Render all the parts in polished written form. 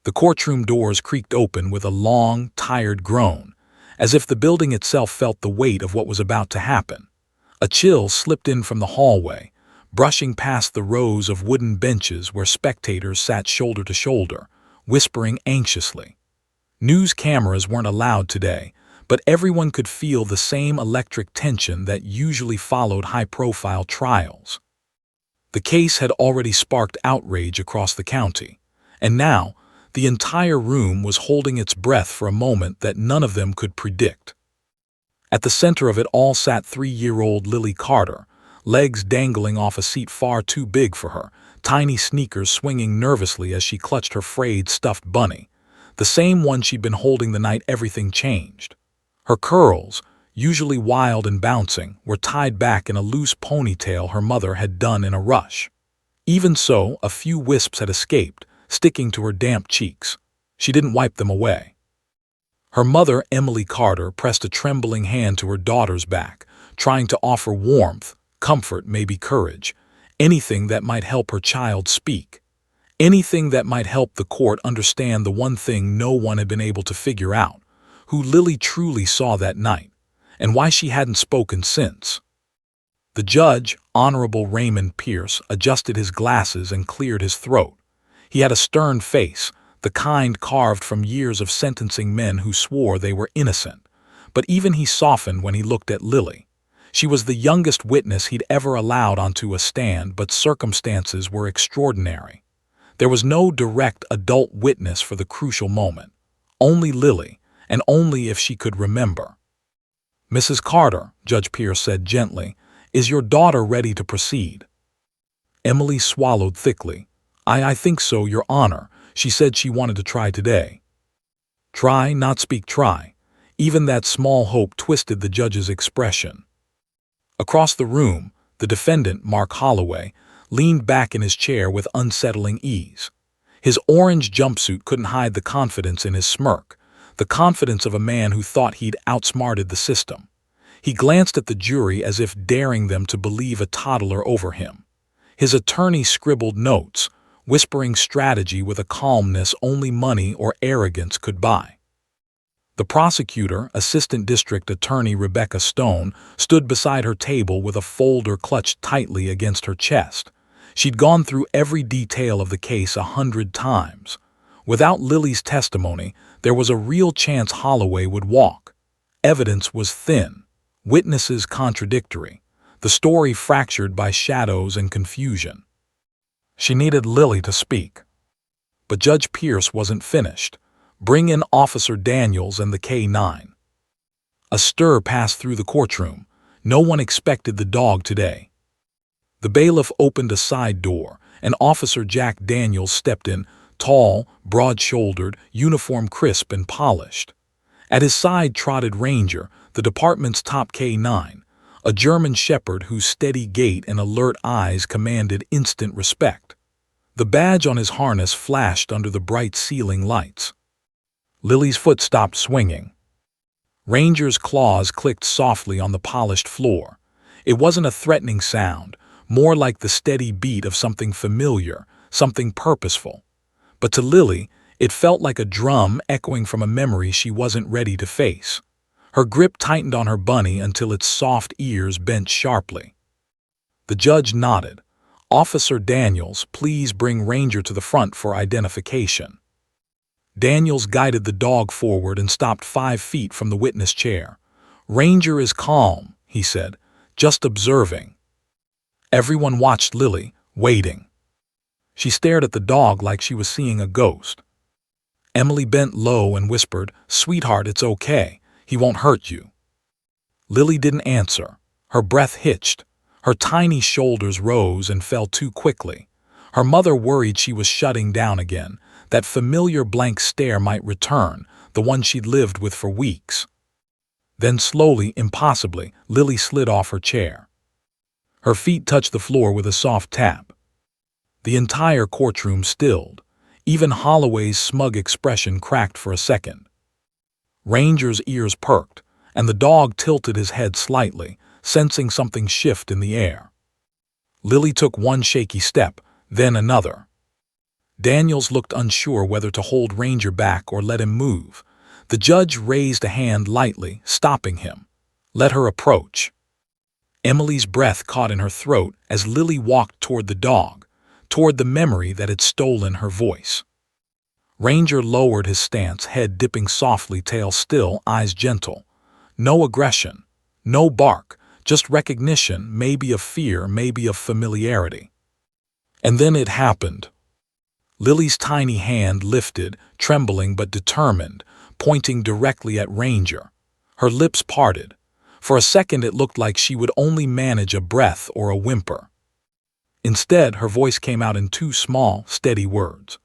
The courtroom doors creaked open with a long, tired groan, as if the building itself felt the weight of what was about to happen. A chill slipped in from the hallway, brushing past the rows of wooden benches where spectators sat shoulder to shoulder, whispering anxiously. News cameras weren't allowed today, but everyone could feel the same electric tension that usually followed high-profile trials. The case had already sparked outrage across the county, and now the entire room was holding its breath for a moment that none of them could predict. At the center of it all sat 3-year-old Lily Carter, legs dangling off a seat far too big for her, tiny sneakers swinging nervously as she clutched her frayed stuffed bunny, the same one she'd been holding the night everything changed. Her curls, usually wild and bouncing, were tied back in a loose ponytail her mother had done in a rush. Even so, a few wisps had escaped, sticking to her damp cheeks. She didn't wipe them away. Her mother, Emily Carter, pressed a trembling hand to her daughter's back, trying to offer warmth, comfort, maybe courage, anything that might help her child speak, anything that might help the court understand the one thing no one had been able to figure out, who Lily truly saw that night, and why she hadn't spoken since. The judge, Honorable Raymond Pierce, adjusted his glasses and cleared his throat. He had a stern face, the kind carved from years of sentencing men who swore they were innocent, but even he softened when he looked at Lily. She was the youngest witness he'd ever allowed onto a stand, but circumstances were extraordinary. There was no direct adult witness for the crucial moment. Only Lily, and only if she could remember. "Mrs. Carter," Judge Pierce said gently, "is your daughter ready to proceed?" Emily swallowed thickly. I think so, Your Honor. She said she wanted to try today." Try, not speak, try. Even that small hope twisted the judge's expression. Across the room, the defendant, Mark Holloway, leaned back in his chair with unsettling ease. His orange jumpsuit couldn't hide the confidence in his smirk, the confidence of a man who thought he'd outsmarted the system. He glanced at the jury as if daring them to believe a toddler over him. His attorney scribbled notes, whispering strategy with a calmness only money or arrogance could buy. The prosecutor, Assistant District Attorney Rebecca Stone, stood beside her table with a folder clutched tightly against her chest. She'd gone through every detail of the case 100 times. Without Lily's testimony, there was a real chance Holloway would walk. Evidence was thin, witnesses contradictory, the story fractured by shadows and confusion. She needed Lily to speak. But Judge Pierce wasn't finished. "Bring in Officer Daniels and the K-9. A stir passed through the courtroom. No one expected the dog today. The bailiff opened a side door, and Officer Jack Daniels stepped in, tall, broad-shouldered, uniform crisp and polished. At his side trotted Ranger, the department's top K-9, a German shepherd whose steady gait and alert eyes commanded instant respect. The badge on his harness flashed under the bright ceiling lights. Lily's foot stopped swinging. Ranger's claws clicked softly on the polished floor. It wasn't a threatening sound, more like the steady beat of something familiar, something purposeful. But to Lily, it felt like a drum echoing from a memory she wasn't ready to face. Her grip tightened on her bunny until its soft ears bent sharply. The judge nodded. "Officer Daniels, please bring Ranger to the front for identification." Daniels guided the dog forward and stopped 5 feet from the witness chair. "Ranger is calm," he said, "just observing." Everyone watched Lily, waiting. She stared at the dog like she was seeing a ghost. Emily bent low and whispered, "Sweetheart, it's okay. He won't hurt you." Lily didn't answer. Her breath hitched. Her tiny shoulders rose and fell too quickly. Her mother worried she was shutting down again. That familiar blank stare might return, the one she'd lived with for weeks. Then slowly, impossibly, Lily slid off her chair. Her feet touched the floor with a soft tap. The entire courtroom stilled. Even Holloway's smug expression cracked for a second. Ranger's ears perked, and the dog tilted his head slightly, sensing something shift in the air. Lily took one shaky step, then another. Daniels looked unsure whether to hold Ranger back or let him move. The judge raised a hand lightly, stopping him. Let her approach. Emily's breath caught in her throat as Lily walked toward the dog, toward the memory that had stolen her voice. Ranger lowered his stance, head dipping softly, tail still, eyes gentle. No aggression, no bark, just recognition, maybe of fear, maybe of familiarity. And then it happened. Lily's tiny hand lifted, trembling but determined, pointing directly at Ranger. Her lips parted. For a second it looked like she would only manage a breath or a whimper. Instead, her voice came out in two small, steady words.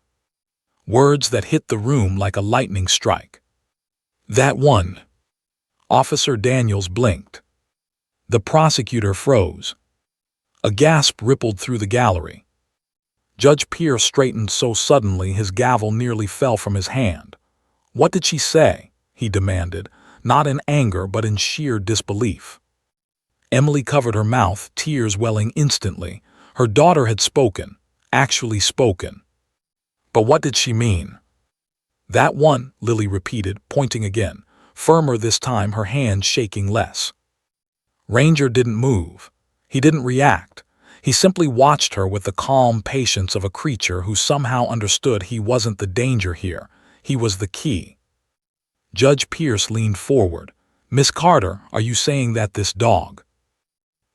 Words that hit the room like a lightning strike. That one. Officer Daniels blinked. The prosecutor froze. A gasp rippled through the gallery. Judge Pierce straightened so suddenly his gavel nearly fell from his hand. What did she say? He demanded, not in anger but in sheer disbelief. Emily covered her mouth, tears welling instantly. Her daughter had spoken, actually spoken. But what did she mean? That one, Lily repeated, pointing again, firmer this time, her hand shaking less. Ranger didn't move. He didn't react. He simply watched her with the calm patience of a creature who somehow understood he wasn't the danger here. He was the key. Judge Pierce leaned forward. Miss Carter, are you saying that this dog?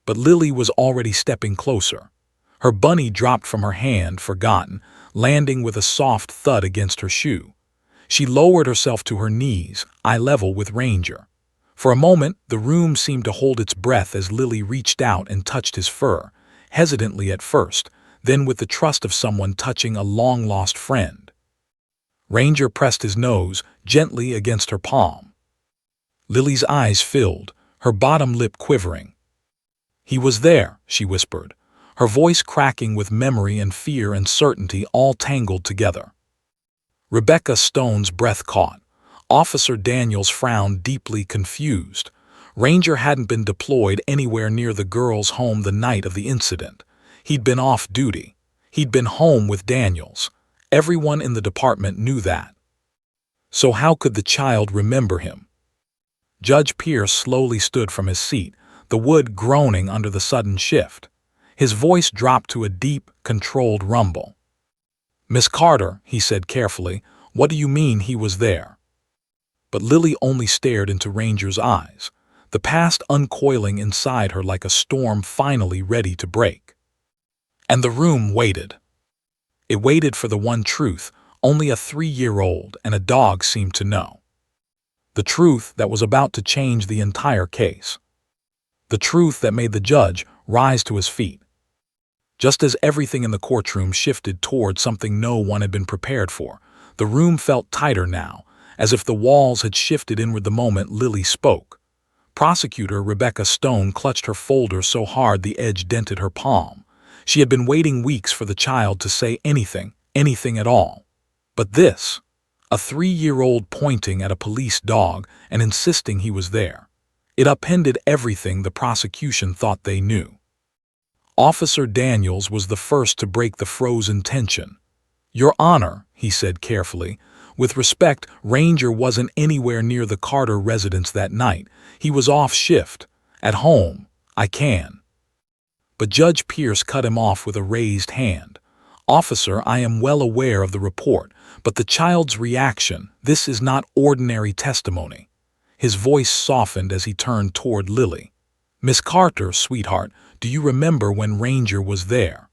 But Lily was already stepping closer. Her bunny dropped from her hand, forgotten, landing with a soft thud against her shoe. She lowered herself to her knees, eye level with Ranger. For a moment, the room seemed to hold its breath as Lily reached out and touched his fur, hesitantly at first, then with the trust of someone touching a long-lost friend. Ranger pressed his nose gently against her palm. Lily's eyes filled, her bottom lip quivering. He was there, she whispered, her voice cracking with memory and fear and certainty all tangled together. Rebecca Stone's breath caught. Officer Daniels frowned, deeply confused. Ranger hadn't been deployed anywhere near the girls' home the night of the incident. He'd been off duty. He'd been home with Daniels. Everyone in the department knew that. So how could the child remember him? Judge Pierce slowly stood from his seat, the wood groaning under the sudden shift. His voice dropped to a deep, controlled rumble. Miss Carter, he said carefully, what do you mean he was there? But Lily only stared into Ranger's eyes, the past uncoiling inside her like a storm finally ready to break. And the room waited. It waited for the one truth only a 3-year-old and a dog seemed to know. The truth that was about to change the entire case. The truth that made the judge rise to his feet. Just as everything in the courtroom shifted toward something no one had been prepared for, the room felt tighter now, as if the walls had shifted inward the moment Lily spoke. Prosecutor Rebecca Stone clutched her folder so hard the edge dented her palm. She had been waiting weeks for the child to say anything, anything at all. But this, a 3-year-old pointing at a police dog and insisting he was there, it upended everything the prosecution thought they knew. Officer Daniels was the first to break the frozen tension. Your Honor, he said carefully, with respect, Ranger wasn't anywhere near the Carter residence that night. He was off shift, at home. I can. But Judge Pierce cut him off with a raised hand. Officer, I am well aware of the report, but the child's reaction, this is not ordinary testimony. His voice softened as he turned toward Lily. Miss Carter, sweetheart, do you remember when Ranger was there?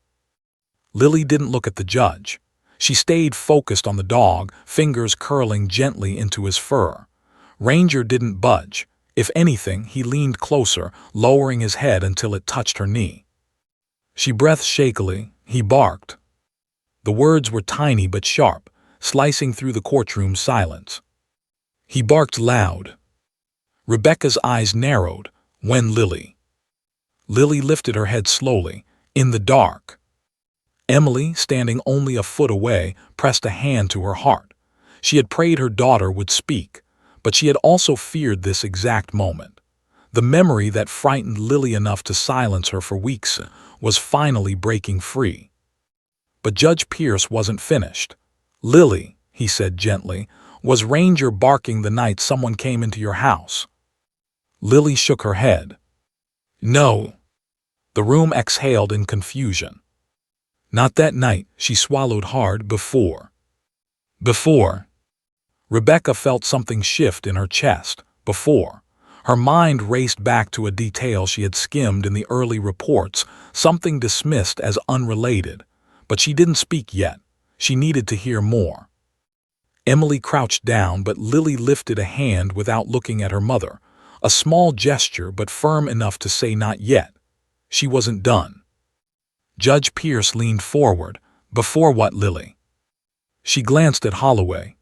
Lily didn't look at the judge. She stayed focused on the dog, fingers curling gently into his fur. Ranger didn't budge. If anything, he leaned closer, lowering his head until it touched her knee. She breathed shakily. He barked. The words were tiny but sharp, slicing through the courtroom's silence. He barked loud. Rebecca's eyes narrowed. When Lily? Lily lifted her head slowly, in the dark. Emily, standing only a foot away, pressed a hand to her heart. She had prayed her daughter would speak, but she had also feared this exact moment. The memory that frightened Lily enough to silence her for weeks was finally breaking free. But Judge Pierce wasn't finished. "Lily," he said gently, "was Ranger barking the night someone came into your house?" Lily shook her head. "No." The room exhaled in confusion. "Not that night," she swallowed hard. Before. Rebecca felt something shift in her chest. Before. Her mind raced back to a detail she had skimmed in the early reports, something dismissed as unrelated. But she didn't speak yet. She needed to hear more. Emily crouched down, but Lily lifted a hand without looking at her mother. A small gesture, but firm enough to say not yet. She wasn't done. Judge Pierce leaned forward. "Before what, Lily?" She glanced at Holloway.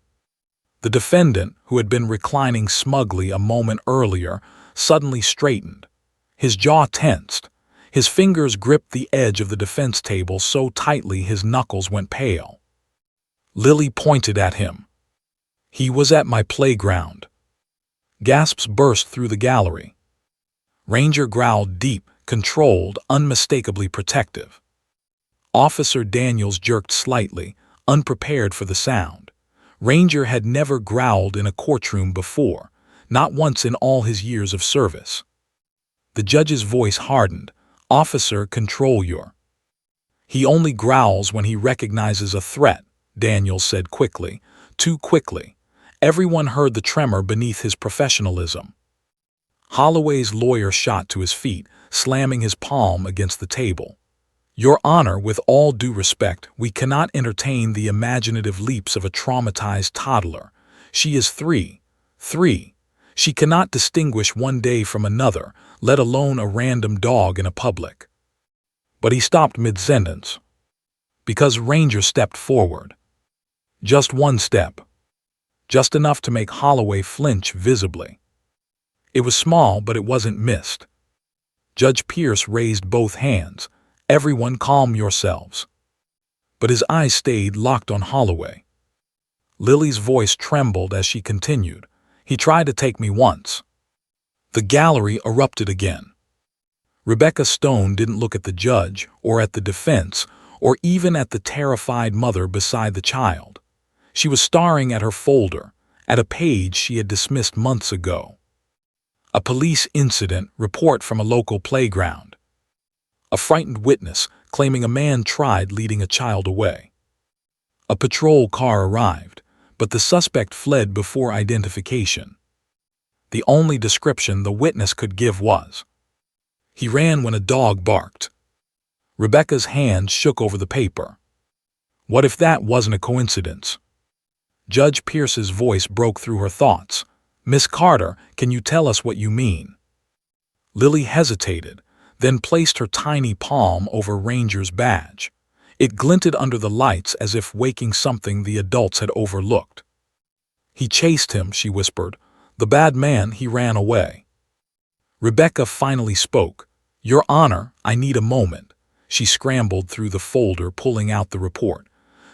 The defendant, who had been reclining smugly a moment earlier, suddenly straightened. His jaw tensed. His fingers gripped the edge of the defense table so tightly his knuckles went pale. Lily pointed at him. "He was at my playground." Gasps burst through the gallery. Ranger growled deep, controlled, unmistakably protective. Officer Daniels jerked slightly, unprepared for the sound. Ranger had never growled in a courtroom before, not once in all his years of service. The judge's voice hardened. "Officer, control your—" "He only growls when he recognizes a threat," Daniels said quickly, too quickly. Everyone heard the tremor beneath his professionalism. Holloway's lawyer shot to his feet, slamming his palm against the table. "Your Honor, with all due respect, we cannot entertain the imaginative leaps of a traumatized toddler. She is three. She cannot distinguish one day from another, let alone a random dog in a public." But he stopped mid-sentence. Because Ranger stepped forward. Just one step. Just enough to make Holloway flinch visibly. It was small, but it wasn't missed. Judge Pierce raised both hands. "Everyone calm yourselves." But his eyes stayed locked on Holloway. Lily's voice trembled as she continued. "He tried to take me once." The gallery erupted again. Rebecca Stone didn't look at the judge, or at the defense, or even at the terrified mother beside the child. She was staring at her folder, at a page she had dismissed months ago. A police incident report from a local playground. A frightened witness claiming a man tried leading a child away. A patrol car arrived, but the suspect fled before identification. The only description the witness could give was, "He ran when a dog barked." Rebecca's hand shook over the paper. What if that wasn't a coincidence? Judge Pierce's voice broke through her thoughts. "Miss Carter, can you tell us what you mean?" Lily hesitated, then placed her tiny palm over Ranger's badge. It glinted under the lights as if waking something the adults had overlooked. "He chased him," she whispered. "The bad man, he ran away." Rebecca finally spoke. "Your Honor, I need a moment." She scrambled through the folder, pulling out the report.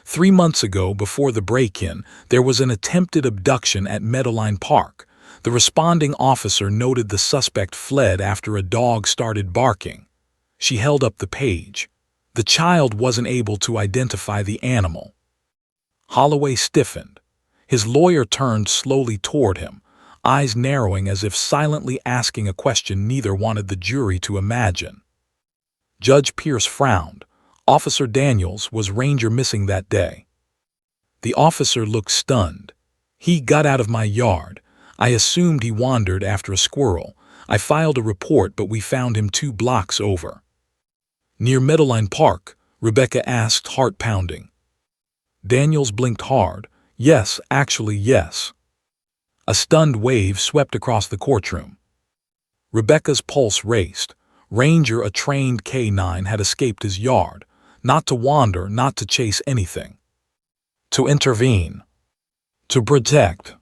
3 months ago, before the break-in, there was an attempted abduction at Meadowline Park. The responding officer noted the suspect fled after a dog started barking. She held up the page. The child wasn't able to identify the animal. Holloway stiffened. His lawyer turned slowly toward him, eyes narrowing as if silently asking a question neither wanted the jury to imagine. Judge Pierce frowned. "Officer Daniels, was Ranger missing that day?" The officer looked stunned. "He got out of my yard. I assumed he wandered after a squirrel. I filed a report, but we found him 2 blocks over." "Near Meadowline Park?" Rebecca asked, heart pounding. Daniels blinked hard. "Yes, actually yes." A stunned wave swept across the courtroom. Rebecca's pulse raced. Ranger, a trained K-9, had escaped his yard. Not to wander, not to chase anything. To intervene. To protect.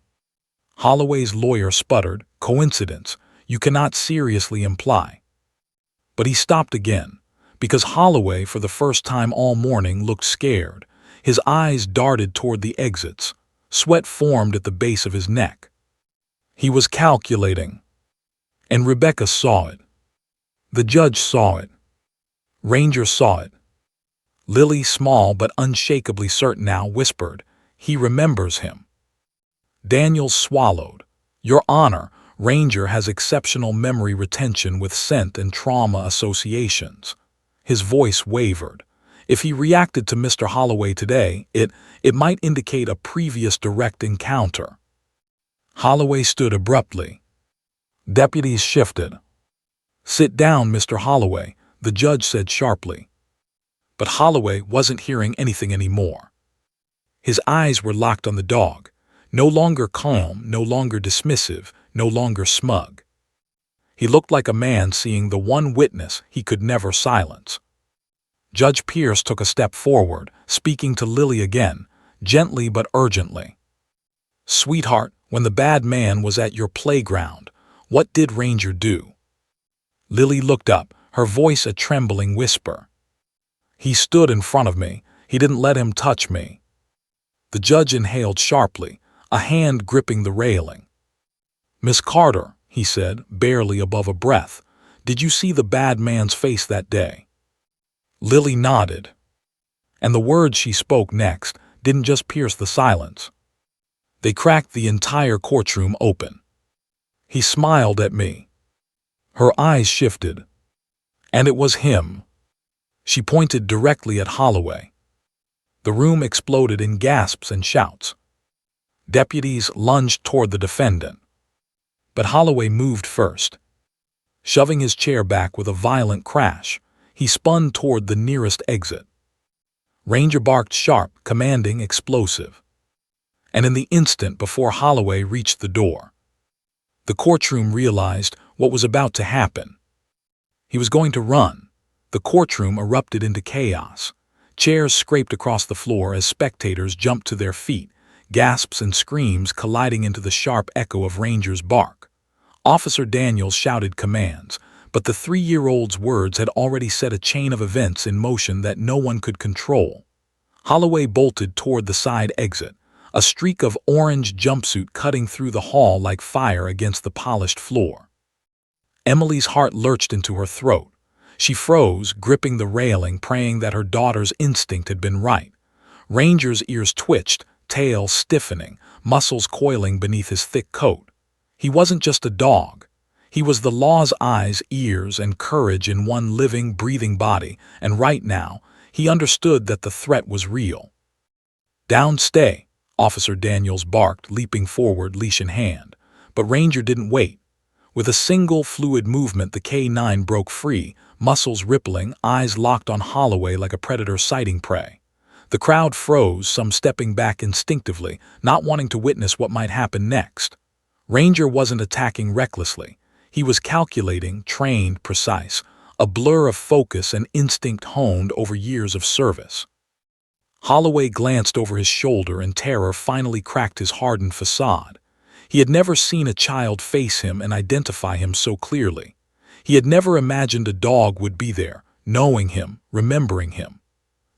Holloway's lawyer sputtered. "Coincidence, you cannot seriously imply." But he stopped again, because Holloway, for the first time all morning, looked scared. His eyes darted toward the exits. Sweat formed at the base of his neck. He was calculating. And Rebecca saw it. The judge saw it. Ranger saw it. Lily, small but unshakably certain now, whispered, "He remembers him." Daniels swallowed. "Your Honor, Ranger has exceptional memory retention with scent and trauma associations." His voice wavered. "If he reacted to Mr. Holloway today, it might indicate a previous direct encounter." Holloway stood abruptly. Deputies shifted. "Sit down, Mr. Holloway," the judge said sharply. But Holloway wasn't hearing anything anymore. His eyes were locked on the dog, no longer calm, no longer dismissive, no longer smug. He looked like a man seeing the one witness he could never silence. Judge Pierce took a step forward, speaking to Lily again, gently but urgently. "Sweetheart, when the bad man was at your playground, what did Ranger do?" Lily looked up, her voice a trembling whisper. "He stood in front of me. He didn't let him touch me." The judge inhaled sharply, a hand gripping the railing. "Miss Carter," he said, barely above a breath, "did you see the bad man's face that day?" Lily nodded. And the words she spoke next didn't just pierce the silence. They cracked the entire courtroom open. "He smiled at me." Her eyes shifted. "And it was him." She pointed directly at Holloway. The room exploded in gasps and shouts. Deputies lunged toward the defendant. But Holloway moved first. Shoving his chair back with a violent crash, he spun toward the nearest exit. Ranger barked sharp, commanding, explosive. And in the instant before Holloway reached the door, the courtroom realized what was about to happen. He was going to run. The courtroom erupted into chaos. Chairs scraped across the floor as spectators jumped to their feet, gasps and screams colliding into the sharp echo of Ranger's bark. Officer Daniels shouted commands, but the 3-year-old's words had already set a chain of events in motion that no one could control. Holloway bolted toward the side exit, a streak of orange jumpsuit cutting through the hall like fire against the polished floor. Emily's heart lurched into her throat. She froze, gripping the railing, praying that her daughter's instinct had been right. Ranger's ears twitched, tail stiffening, muscles coiling beneath his thick coat. He wasn't just a dog. He was the law's eyes, ears, and courage in one living, breathing body, and right now, he understood that the threat was real. "Down, stay," Officer Daniels barked, leaping forward, leash in hand. But Ranger didn't wait. With a single fluid movement, the K9 broke free, muscles rippling, eyes locked on Holloway like a predator sighting prey. The crowd froze, some stepping back instinctively, not wanting to witness what might happen next. Ranger wasn't attacking recklessly. He was calculating, trained, precise, a blur of focus and instinct honed over years of service. Holloway glanced over his shoulder and terror finally cracked his hardened facade. He had never seen a child face him and identify him so clearly. He had never imagined a dog would be there, knowing him, remembering him.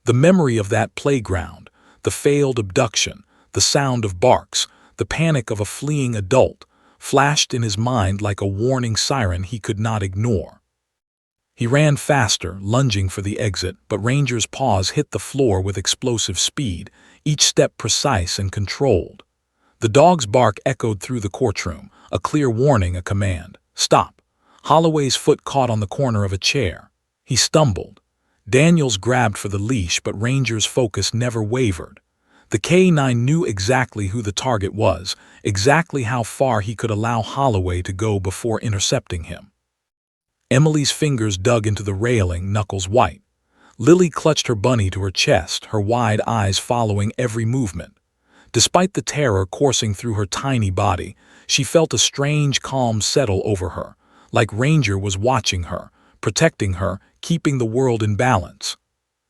The memory of that playground, the failed abduction, the sound of barks, the panic of a fleeing adult, flashed in his mind like a warning siren he could not ignore. He ran faster, lunging for the exit, but Ranger's paws hit the floor with explosive speed, each step precise and controlled. The dog's bark echoed through the courtroom, a clear warning, a command. "Stop." Holloway's foot caught on the corner of a chair. He stumbled. Daniels grabbed for the leash, but Ranger's focus never wavered. The K9 knew exactly who the target was, exactly how far he could allow Holloway to go before intercepting him. Emily's fingers dug into the railing, knuckles white. Lily clutched her bunny to her chest, her wide eyes following every movement. Despite the terror coursing through her tiny body, she felt a strange calm settle over her, like Ranger was watching her, protecting her, keeping the world in balance.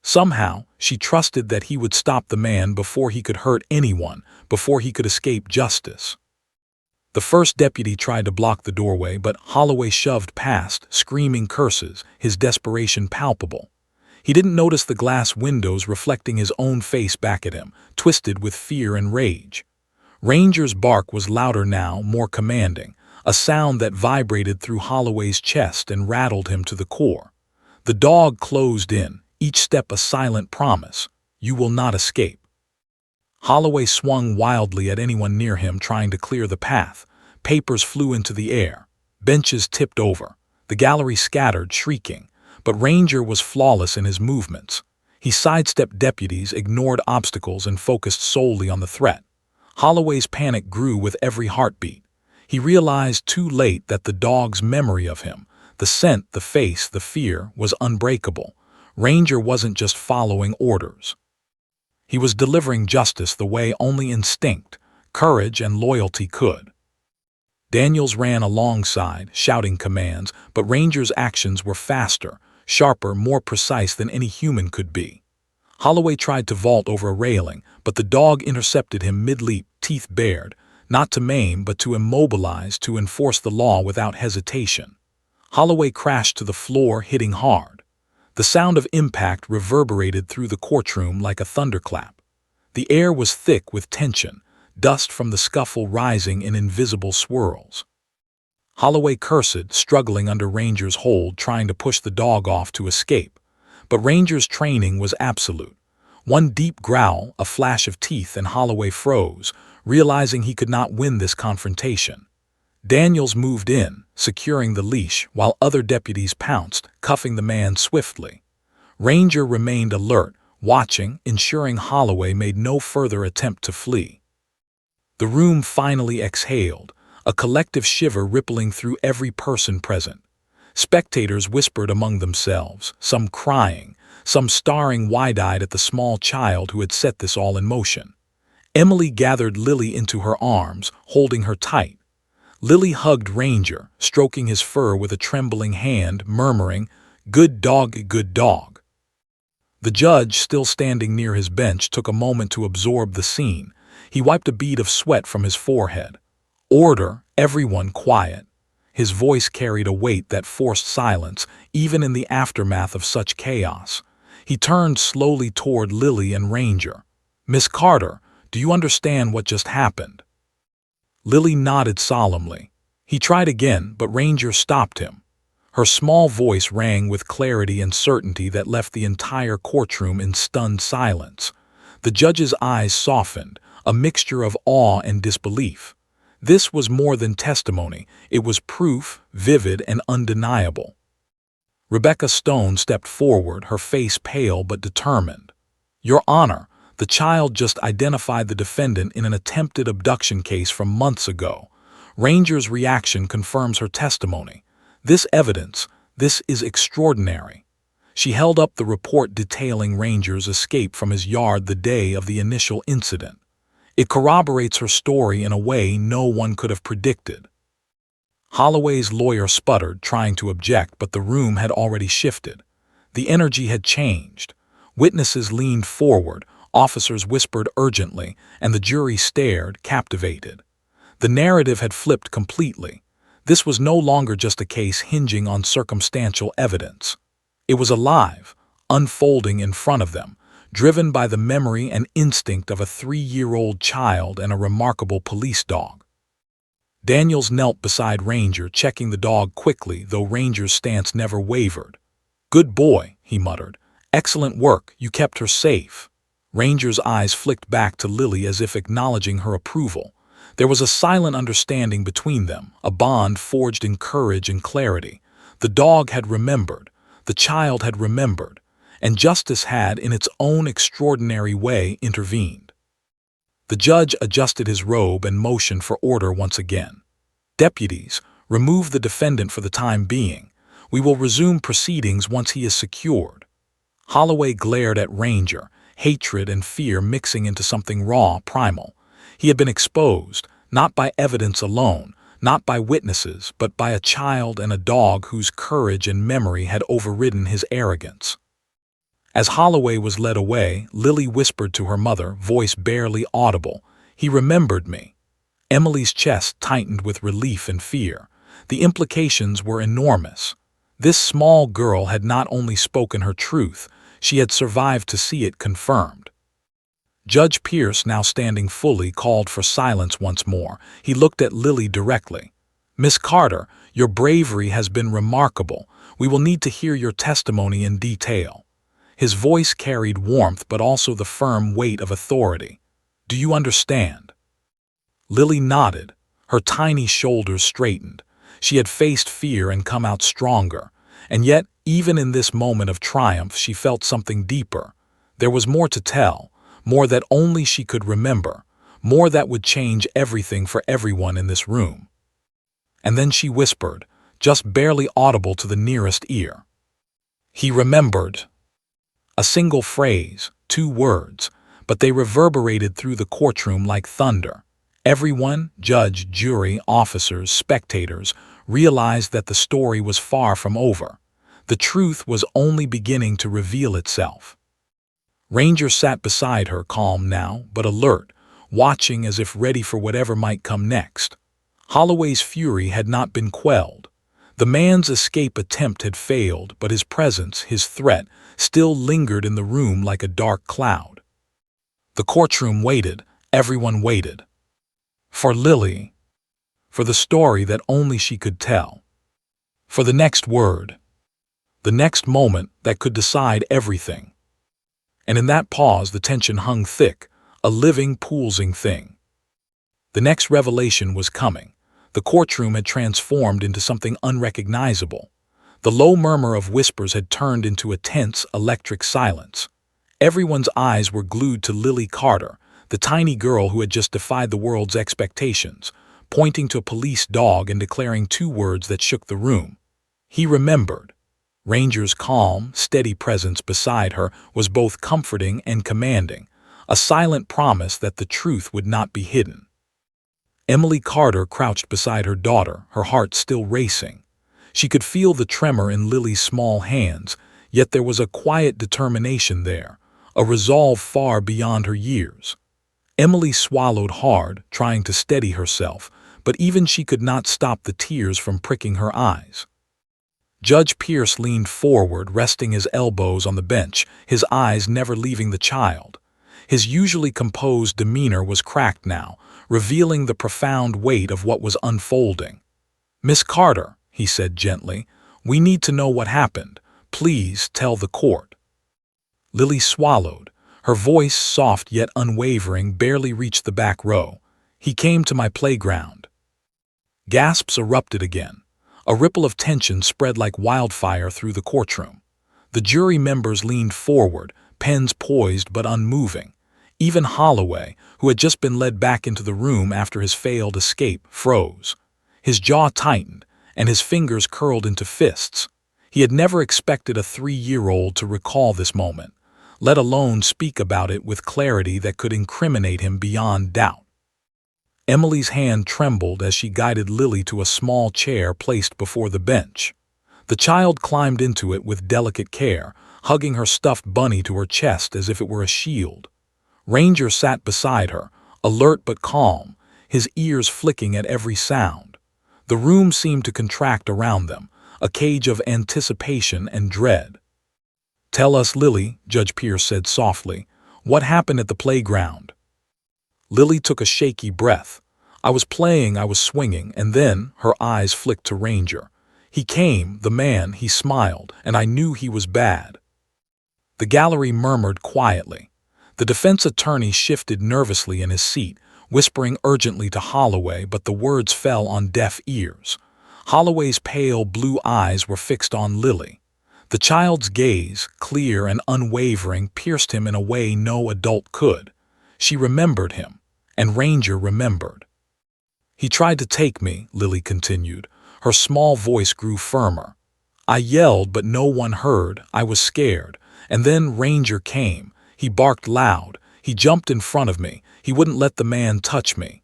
Somehow, she trusted that he would stop the man before he could hurt anyone, before he could escape justice. The first deputy tried to block the doorway, but Holloway shoved past, screaming curses, his desperation palpable. He didn't notice the glass windows reflecting his own face back at him, twisted with fear and rage. Ranger's bark was louder now, more commanding, a sound that vibrated through Holloway's chest and rattled him to the core. The dog closed in, each step a silent promise. You will not escape. Holloway swung wildly at anyone near him, trying to clear the path. Papers flew into the air. Benches tipped over. The gallery scattered, shrieking. But Ranger was flawless in his movements. He sidestepped deputies, ignored obstacles, and focused solely on the threat. Holloway's panic grew with every heartbeat. He realized too late that the dog's memory of him, the scent, the face, the fear, was unbreakable. Ranger wasn't just following orders. He was delivering justice the way only instinct, courage, and loyalty could. Daniels ran alongside, shouting commands, but Ranger's actions were faster, sharper, more precise than any human could be. Holloway tried to vault over a railing, but the dog intercepted him mid-leap, teeth bared, not to maim but to immobilize, to enforce the law without hesitation. Holloway crashed to the floor, hitting hard. The sound of impact reverberated through the courtroom like a thunderclap. The air was thick with tension, dust from the scuffle rising in invisible swirls. Holloway cursed, struggling under Ranger's hold, trying to push the dog off to escape. But Ranger's training was absolute. One deep growl, a flash of teeth, and Holloway froze, realizing he could not win this confrontation. Daniels moved in, securing the leash, while other deputies pounced, cuffing the man swiftly. Ranger remained alert, watching, ensuring Holloway made no further attempt to flee. The room finally exhaled, a collective shiver rippling through every person present. Spectators whispered among themselves, some crying, some staring wide-eyed at the small child who had set this all in motion. Emily gathered Lily into her arms, holding her tight. Lily hugged Ranger, stroking his fur with a trembling hand, murmuring, "Good dog, good dog." The judge, still standing near his bench, took a moment to absorb the scene. He wiped a bead of sweat from his forehead. "Order, everyone quiet." His voice carried a weight that forced silence, even in the aftermath of such chaos. He turned slowly toward Lily and Ranger. "Miss Carter, do you understand what just happened?" Lily nodded solemnly. He tried again, but Ranger stopped him. Her small voice rang with clarity and certainty that left the entire courtroom in stunned silence. The judge's eyes softened, a mixture of awe and disbelief. This was more than testimony, it was proof, vivid and undeniable. Rebecca Stone stepped forward, her face pale but determined. "Your Honor, the child just identified the defendant in an attempted abduction case from months ago. Ranger's reaction confirms her testimony. This evidence, this is extraordinary." She held up the report detailing Ranger's escape from his yard the day of the initial incident. It corroborates her story in a way no one could have predicted. Holloway's lawyer sputtered, trying to object, but the room had already shifted. The energy had changed. Witnesses leaned forward, officers whispered urgently, and the jury stared, captivated. The narrative had flipped completely. This was no longer just a case hinging on circumstantial evidence. It was alive, unfolding in front of them, driven by the memory and instinct of a 3-year-old child and a remarkable police dog. Daniels knelt beside Ranger, checking the dog quickly, though Ranger's stance never wavered. "Good boy," he muttered. "Excellent work, you kept her safe." Ranger's eyes flicked back to Lily as if acknowledging her approval. There was a silent understanding between them, a bond forged in courage and clarity. The dog had remembered, the child had remembered, and justice had, in its own extraordinary way, intervened. The judge adjusted his robe and motioned for order once again. "Deputies, remove the defendant for the time being. We will resume proceedings once he is secured." Holloway glared at Ranger, hatred and fear mixing into something raw, primal. He had been exposed, not by evidence alone, not by witnesses, but by a child and a dog whose courage and memory had overridden his arrogance. As Holloway was led away, Lily whispered to her mother, voice barely audible, "He remembered me." Emily's chest tightened with relief and fear. The implications were enormous. This small girl had not only spoken her truth, she had survived to see it confirmed. Judge Pierce, now standing fully, called for silence once more. He looked at Lily directly. "Miss Carter, your bravery has been remarkable. We will need to hear your testimony in detail." His voice carried warmth but also the firm weight of authority. "Do you understand?" Lily nodded, her tiny shoulders straightened. She had faced fear and come out stronger, and yet, even in this moment of triumph, she felt something deeper. There was more to tell, more that only she could remember, more that would change everything for everyone in this room. And then she whispered, just barely audible to the nearest ear. "He remembered." A single phrase, 2 words, but they reverberated through the courtroom like thunder. Everyone, judge, jury, officers, spectators, realized that the story was far from over. The truth was only beginning to reveal itself. Ranger sat beside her, calm now, but alert, watching as if ready for whatever might come next. Holloway's fury had not been quelled. The man's escape attempt had failed, but his presence, his threat, still lingered in the room like a dark cloud. The courtroom waited, everyone waited. For Lily. For the story that only she could tell. For the next word. The next moment that could decide everything. And in that pause the tension hung thick, a living, pulsing thing. The next revelation was coming. The courtroom had transformed into something unrecognizable. The low murmur of whispers had turned into a tense, electric silence. Everyone's eyes were glued to Lily Carter, the tiny girl who had just defied the world's expectations, pointing to a police dog and declaring 2 words that shook the room. He remembered. Ranger's calm, steady presence beside her was both comforting and commanding, a silent promise that the truth would not be hidden. Emily Carter crouched beside her daughter, her heart still racing. She could feel the tremor in Lily's small hands, yet there was a quiet determination there, a resolve far beyond her years. Emily swallowed hard, trying to steady herself, but even she could not stop the tears from pricking her eyes. Judge Pierce leaned forward, resting his elbows on the bench, his eyes never leaving the child. His usually composed demeanor was cracked now, revealing the profound weight of what was unfolding. "Miss Carter," he said gently, "we need to know what happened. Please tell the court." Lily swallowed. Her voice, soft yet unwavering, barely reached the back row. "He came to my playground." Gasps erupted again. A ripple of tension spread like wildfire through the courtroom. The jury members leaned forward, pens poised but unmoving. Even Holloway, who had just been led back into the room after his failed escape, froze. His jaw tightened, and his fingers curled into fists. He had never expected a 3-year-old to recall this moment, let alone speak about it with clarity that could incriminate him beyond doubt. Emily's hand trembled as she guided Lily to a small chair placed before the bench. The child climbed into it with delicate care, hugging her stuffed bunny to her chest as if it were a shield. Ranger sat beside her, alert but calm, his ears flicking at every sound. The room seemed to contract around them, a cage of anticipation and dread. "Tell us, Lily," Judge Pierce said softly, "what happened at the playground?" Lily took a shaky breath. "I was playing, I was swinging, and then," her eyes flicked to Ranger. "He came, the man, he smiled, and I knew he was bad." The gallery murmured quietly. The defense attorney shifted nervously in his seat, whispering urgently to Holloway, but the words fell on deaf ears. Holloway's pale blue eyes were fixed on Lily. The child's gaze, clear and unwavering, pierced him in a way no adult could. She remembered him, and Ranger remembered. "He tried to take me," Lily continued. Her small voice grew firmer. "I yelled, but no one heard. I was scared. And then Ranger came. He barked loud. He jumped in front of me. He wouldn't let the man touch me."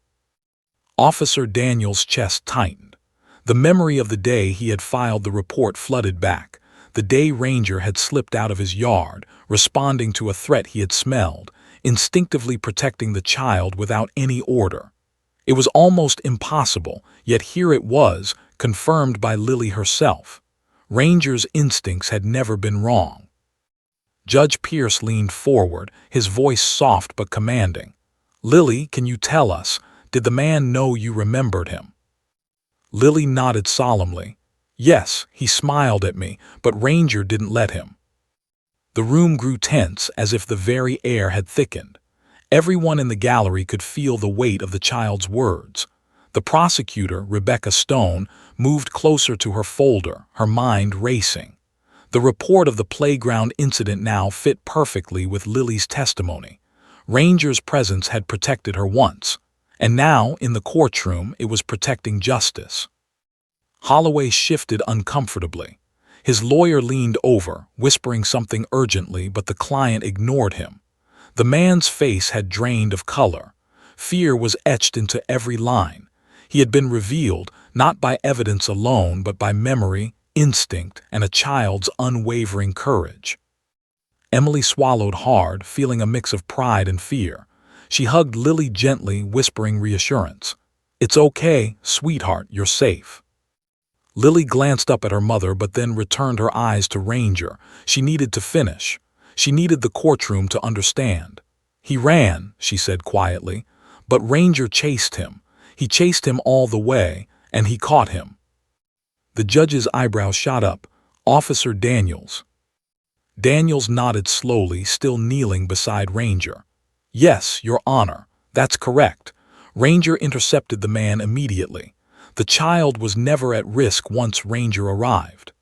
Officer Daniels' chest tightened. The memory of the day he had filed the report flooded back. The day Ranger had slipped out of his yard, responding to a threat he had smelled, instinctively protecting the child without any order. It was almost impossible, yet here it was, confirmed by Lily herself. Ranger's instincts had never been wrong. Judge Pierce leaned forward, his voice soft but commanding. "Lily, can you tell us, did the man know you remembered him?" Lily nodded solemnly. "Yes, he smiled at me, but Ranger didn't let him." The room grew tense as if the very air had thickened. Everyone in the gallery could feel the weight of the child's words. The prosecutor, Rebecca Stone, moved closer to her folder, her mind racing. The report of the playground incident now fit perfectly with Lily's testimony. Ranger's presence had protected her once, and now, in the courtroom, it was protecting justice. Holloway shifted uncomfortably. His lawyer leaned over, whispering something urgently, but the client ignored him. The man's face had drained of color. Fear was etched into every line. He had been revealed, not by evidence alone, but by memory, instinct, and a child's unwavering courage. Emily swallowed hard, feeling a mix of pride and fear. She hugged Lily gently, whispering reassurance. "It's okay, sweetheart, you're safe." Lily glanced up at her mother but then returned her eyes to Ranger. She needed to finish. She needed the courtroom to understand. "He ran," she said quietly, "but Ranger chased him. He chased him all the way, and he caught him." The judge's eyebrows shot up. "Officer Daniels." Daniels nodded slowly, still kneeling beside Ranger. "Yes, Your Honor, that's correct." Ranger intercepted the man immediately. The child was never at risk once Ranger arrived.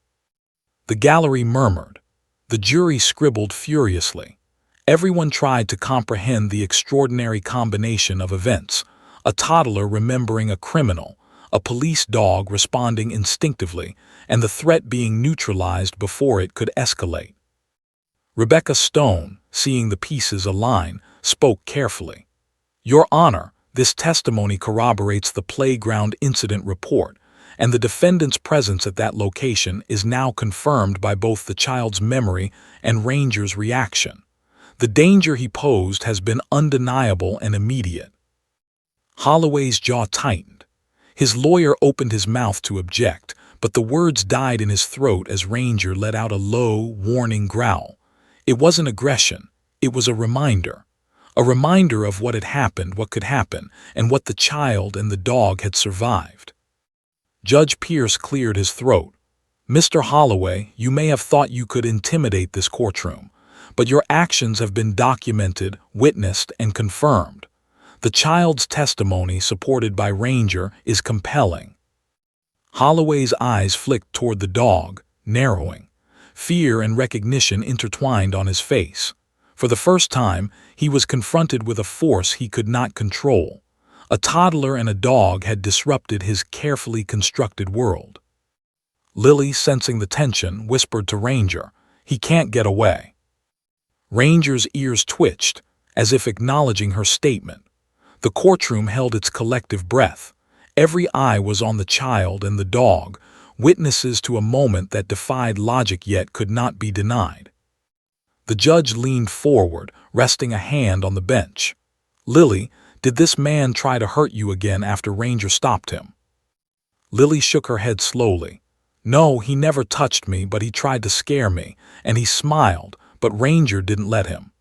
The gallery murmured. The jury scribbled furiously. Everyone tried to comprehend the extraordinary combination of events: a toddler remembering a criminal, a police dog responding instinctively, and the threat being neutralized before it could escalate. Rebecca Stone, seeing the pieces align, spoke carefully. "Your Honor, this testimony corroborates the playground incident report, and the defendant's presence at that location is now confirmed by both the child's memory and Ranger's reaction. The danger he posed has been undeniable and immediate." Holloway's jaw tightened. His lawyer opened his mouth to object, but the words died in his throat as Ranger let out a low, warning growl. It wasn't aggression, it was a reminder. A reminder of what had happened, what could happen, and what the child and the dog had survived. Judge Pierce cleared his throat. "Mr. Holloway, you may have thought you could intimidate this courtroom, but your actions have been documented, witnessed, and confirmed. The child's testimony, supported by Ranger, is compelling." Holloway's eyes flicked toward the dog, narrowing. Fear and recognition intertwined on his face. For the first time, he was confronted with a force he could not control. A toddler and a dog had disrupted his carefully constructed world. Lily, sensing the tension, whispered to Ranger, "He can't get away." Ranger's ears twitched, as if acknowledging her statement. The courtroom held its collective breath. Every eye was on the child and the dog, witnesses to a moment that defied logic yet could not be denied. The judge leaned forward, resting a hand on the bench. "Lily, did this man try to hurt you again after Ranger stopped him?" Lily shook her head slowly. "No, he never touched me, but he tried to scare me, and he smiled, but Ranger didn't let him."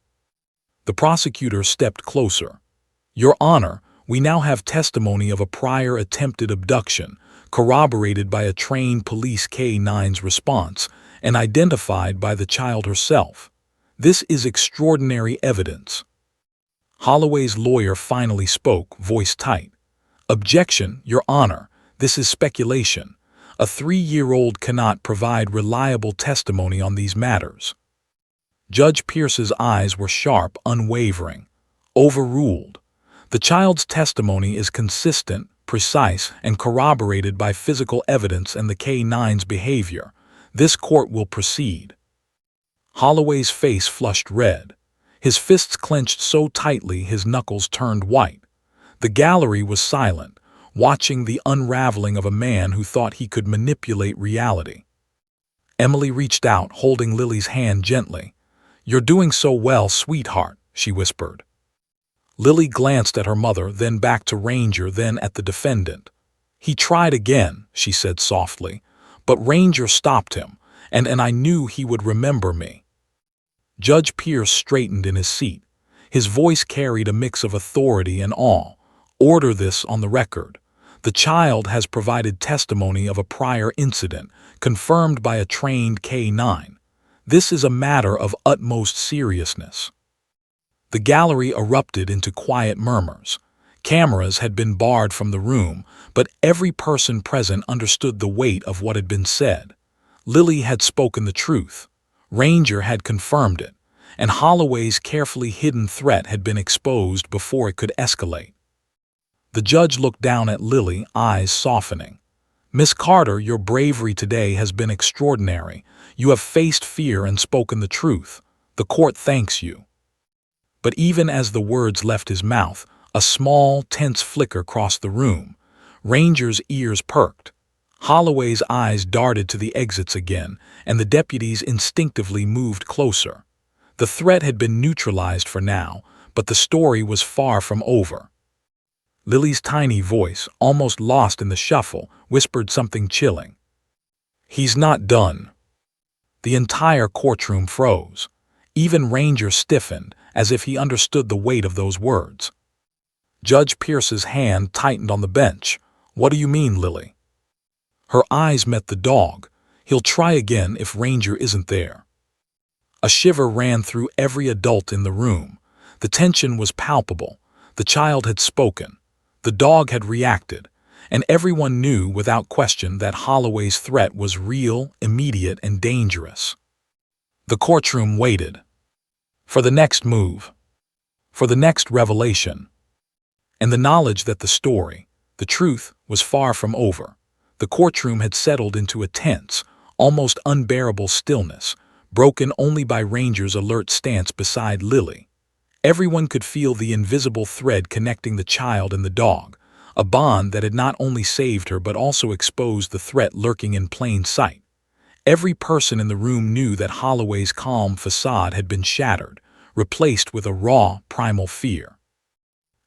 The prosecutor stepped closer. "Your Honor, we now have testimony of a prior attempted abduction, corroborated by a trained police K-9's response, and identified by the child herself. This is extraordinary evidence." Holloway's lawyer finally spoke, voice tight. "Objection, Your Honor, this is speculation. A 3-year-old cannot provide reliable testimony on these matters." Judge Pierce's eyes were sharp, unwavering. "Overruled. The child's testimony is consistent, precise, and corroborated by physical evidence and the K-9's behavior. This court will proceed." Holloway's face flushed red. His fists clenched so tightly his knuckles turned white. The gallery was silent, watching the unraveling of a man who thought he could manipulate reality. Emily reached out, holding Lily's hand gently. "You're doing so well, sweetheart," she whispered. Lily glanced at her mother, then back to Ranger, then at the defendant. "He tried again," she said softly, "but Ranger stopped him, and I knew he would remember me." Judge Pierce straightened in his seat. His voice carried a mix of authority and awe. "Order this on the record. The child has provided testimony of a prior incident, confirmed by a trained K-9. This is a matter of utmost seriousness." The gallery erupted into quiet murmurs. Cameras had been barred from the room, but every person present understood the weight of what had been said. Lily had spoken the truth. Ranger had confirmed it, and Holloway's carefully hidden threat had been exposed before it could escalate. The judge looked down at Lily, eyes softening. "Miss Carter, your bravery today has been extraordinary. You have faced fear and spoken the truth. The court thanks you." But even as the words left his mouth, a small, tense flicker crossed the room. Ranger's ears perked. Holloway's eyes darted to the exits again, and the deputies instinctively moved closer. The threat had been neutralized for now, but the story was far from over. Lily's tiny voice, almost lost in the shuffle, whispered something chilling. "He's not done." The entire courtroom froze. Even Ranger stiffened, as if he understood the weight of those words. Judge Pierce's hand tightened on the bench. "What do you mean, Lily?" Her eyes met the dog. "He'll try again if Ranger isn't there." A shiver ran through every adult in the room. The tension was palpable. The child had spoken. The dog had reacted. And everyone knew without question that Holloway's threat was real, immediate, and dangerous. The courtroom waited. For the next move. For the next revelation. And the knowledge that the story, the truth, was far from over. The courtroom had settled into a tense, almost unbearable stillness, broken only by Ranger's alert stance beside Lily. Everyone could feel the invisible thread connecting the child and the dog, a bond that had not only saved her but also exposed the threat lurking in plain sight. Every person in the room knew that Holloway's calm facade had been shattered, replaced with a raw, primal fear.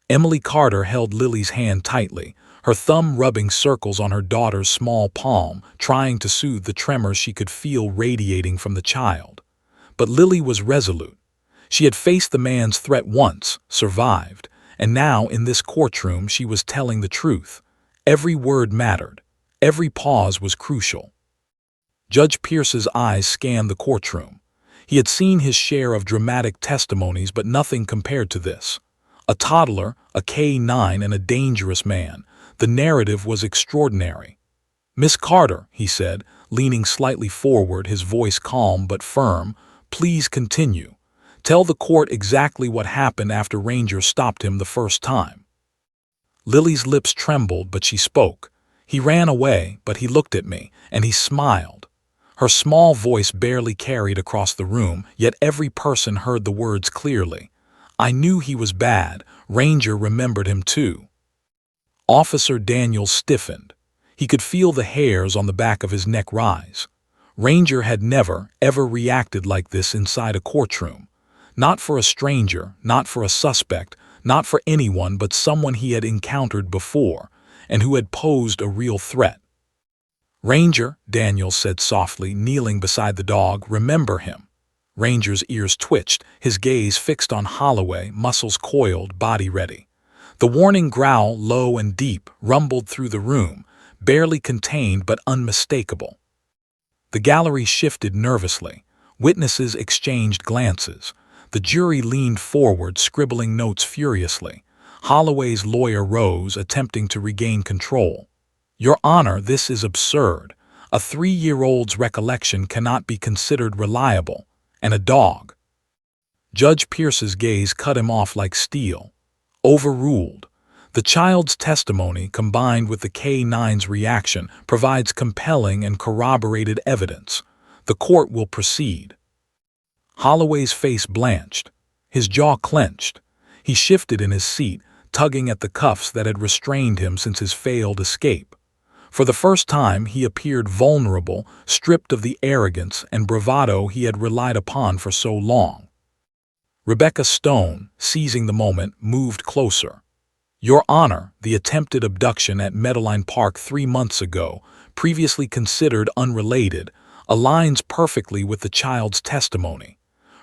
Emily Carter held Lily's hand tightly, her thumb rubbing circles on her daughter's small palm, trying to soothe the tremors she could feel radiating from the child. But Lily was resolute. She had faced the man's threat once, survived, and now in this courtroom she was telling the truth. Every word mattered. Every pause was crucial. Judge Pierce's eyes scanned the courtroom. He had seen his share of dramatic testimonies, but nothing compared to this. A toddler, a K-9, and a dangerous man. The narrative was extraordinary. "Miss Carter," he said, leaning slightly forward, his voice calm but firm, "please continue. Tell the court exactly what happened after Ranger stopped him the first time." Lily's lips trembled, but she spoke. "He ran away, but he looked at me, and he smiled." Her small voice barely carried across the room, yet every person heard the words clearly. "I knew he was bad. Ranger remembered him too." Officer Daniels stiffened. He could feel the hairs on the back of his neck rise. Ranger had never, ever reacted like this inside a courtroom. Not for a stranger, not for a suspect, not for anyone but someone he had encountered before, and who had posed a real threat. "Ranger," Daniels said softly, kneeling beside the dog, "remember him." Ranger's ears twitched, his gaze fixed on Holloway, muscles coiled, body ready. The warning growl, low and deep, rumbled through the room, barely contained but unmistakable. The gallery shifted nervously. Witnesses exchanged glances. The jury leaned forward, scribbling notes furiously. Holloway's lawyer rose, attempting to regain control. "Your Honor, this is absurd. A 3-year-old's recollection cannot be considered reliable. And a dog." Judge Pierce's gaze cut him off like steel. "Overruled. The child's testimony, combined with the K-9's reaction, provides compelling and corroborated evidence. The court will proceed." Holloway's face blanched. His jaw clenched. He shifted in his seat, tugging at the cuffs that had restrained him since his failed escape. For the first time, he appeared vulnerable, stripped of the arrogance and bravado he had relied upon for so long. Rebecca Stone, seizing the moment, moved closer. "Your Honor, the attempted abduction at Meadowline Park 3 months ago, previously considered unrelated, aligns perfectly with the child's testimony.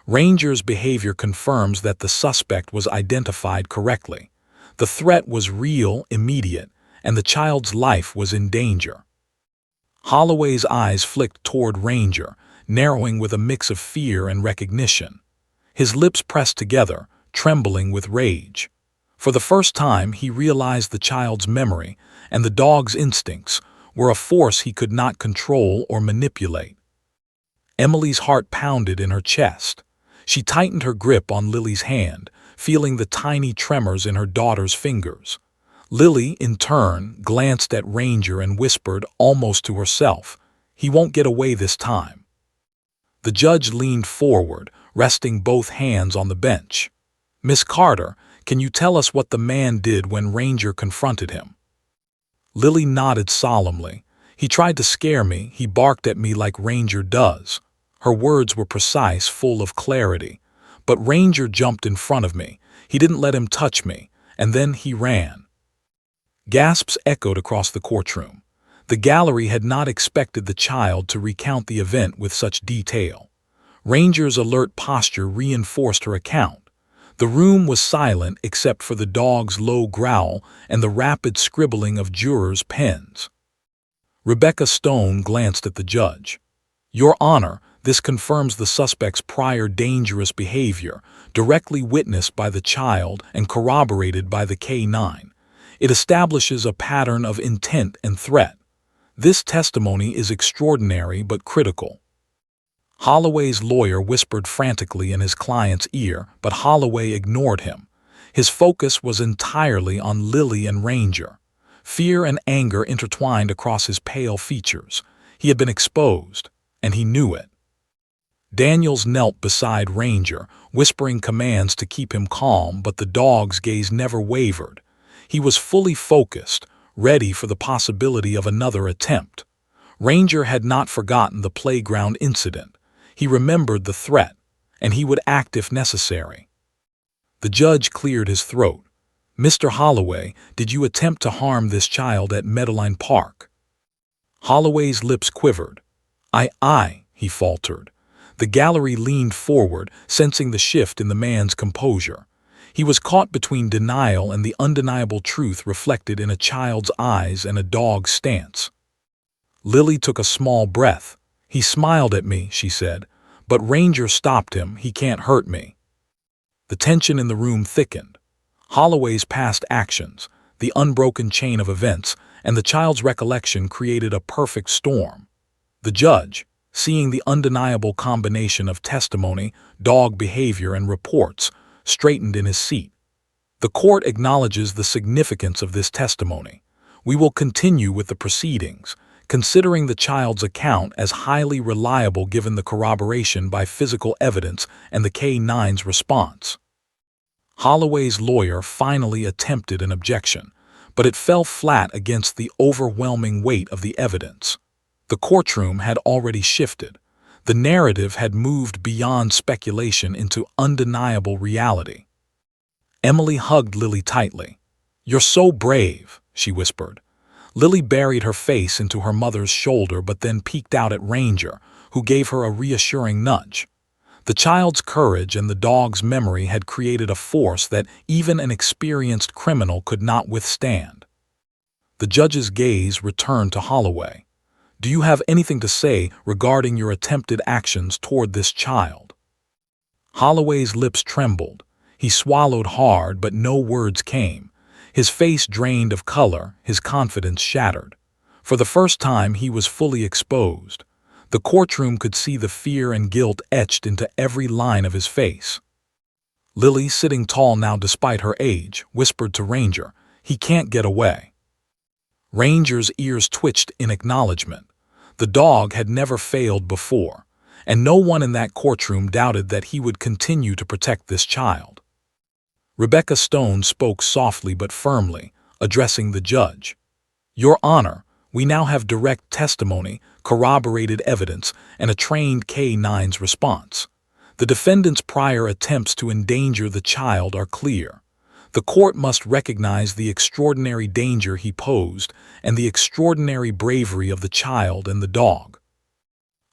Ranger's behavior confirms that the suspect was identified correctly. The threat was real, immediate, and the child's life was in danger." Holloway's eyes flicked toward Ranger. narrowing with a mix of fear and recognition. His lips pressed together, trembling with rage. For the first time, he realized the child's memory and the dog's instincts were a force he could not control or manipulate. Emily's heart pounded in her chest. She tightened her grip on Lily's hand, feeling the tiny tremors in her daughter's fingers. Lily, in turn, glanced at Ranger and whispered, almost to herself, "He won't get away this time." The judge leaned forward, resting both hands on the bench. "Miss Carter, can you tell us what the man did when Ranger confronted him?" Lily nodded solemnly. "He tried to scare me. He barked at me like Ranger does." Her words were precise, full of clarity. "But Ranger jumped in front of me. He didn't let him touch me, and then he ran." Gasps echoed across the courtroom. The gallery had not expected the child to recount the event with such detail. Ranger's alert posture reinforced her account. The room was silent except for the dog's low growl and the rapid scribbling of jurors' pens. Rebecca Stone glanced at the judge. "Your Honor, this confirms the suspect's prior dangerous behavior, directly witnessed by the child and corroborated by the K-9. It establishes a pattern of intent and threat. This testimony is extraordinary but critical." Holloway's lawyer whispered frantically in his client's ear, but Holloway ignored him. His focus was entirely on Lily and Ranger. Fear and anger intertwined across his pale features. He had been exposed, and he knew it. Daniels knelt beside Ranger, whispering commands to keep him calm, but the dog's gaze never wavered. He was fully focused, ready for the possibility of another attempt. Ranger had not forgotten the playground incident. He remembered the threat, and he would act if necessary. The judge cleared his throat. "Mr. Holloway, did you attempt to harm this child at Meadowline Park?" Holloway's lips quivered. I, he faltered. The gallery leaned forward, sensing the shift in the man's composure. He was caught between denial and the undeniable truth reflected in a child's eyes and a dog's stance. Lily took a small breath. "He smiled at me," she said, "but Ranger stopped him. He can't hurt me." The tension in the room thickened. Holloway's past actions, the unbroken chain of events, and the child's recollection created a perfect storm. The judge, seeing the undeniable combination of testimony, dog behavior, and reports, straightened in his seat. "The court acknowledges the significance of this testimony. We will continue with the proceedings, considering the child's account as highly reliable given the corroboration by physical evidence and the K-9's response." Holloway's lawyer finally attempted an objection, but it fell flat against the overwhelming weight of the evidence. The courtroom had already shifted. The narrative had moved beyond speculation into undeniable reality. Emily hugged Lily tightly. "You're so brave," she whispered. Lily buried her face into her mother's shoulder but then peeked out at Ranger, who gave her a reassuring nudge. The child's courage and the dog's memory had created a force that even an experienced criminal could not withstand. The judge's gaze returned to Holloway. "Do you have anything to say regarding your attempted actions toward this child?" Holloway's lips trembled. He swallowed hard, but no words came. His face drained of color, his confidence shattered. For the first time, he was fully exposed. The courtroom could see the fear and guilt etched into every line of his face. Lily, sitting tall now despite her age, whispered to Ranger, "He can't get away." Ranger's ears twitched in acknowledgement. The dog had never failed before, and no one in that courtroom doubted that he would continue to protect this child. Rebecca Stone spoke softly but firmly, addressing the judge. "Your Honor, we now have direct testimony, corroborated evidence, and a trained K-9's response. The defendant's prior attempts to endanger the child are clear. The court must recognize the extraordinary danger he posed and the extraordinary bravery of the child and the dog."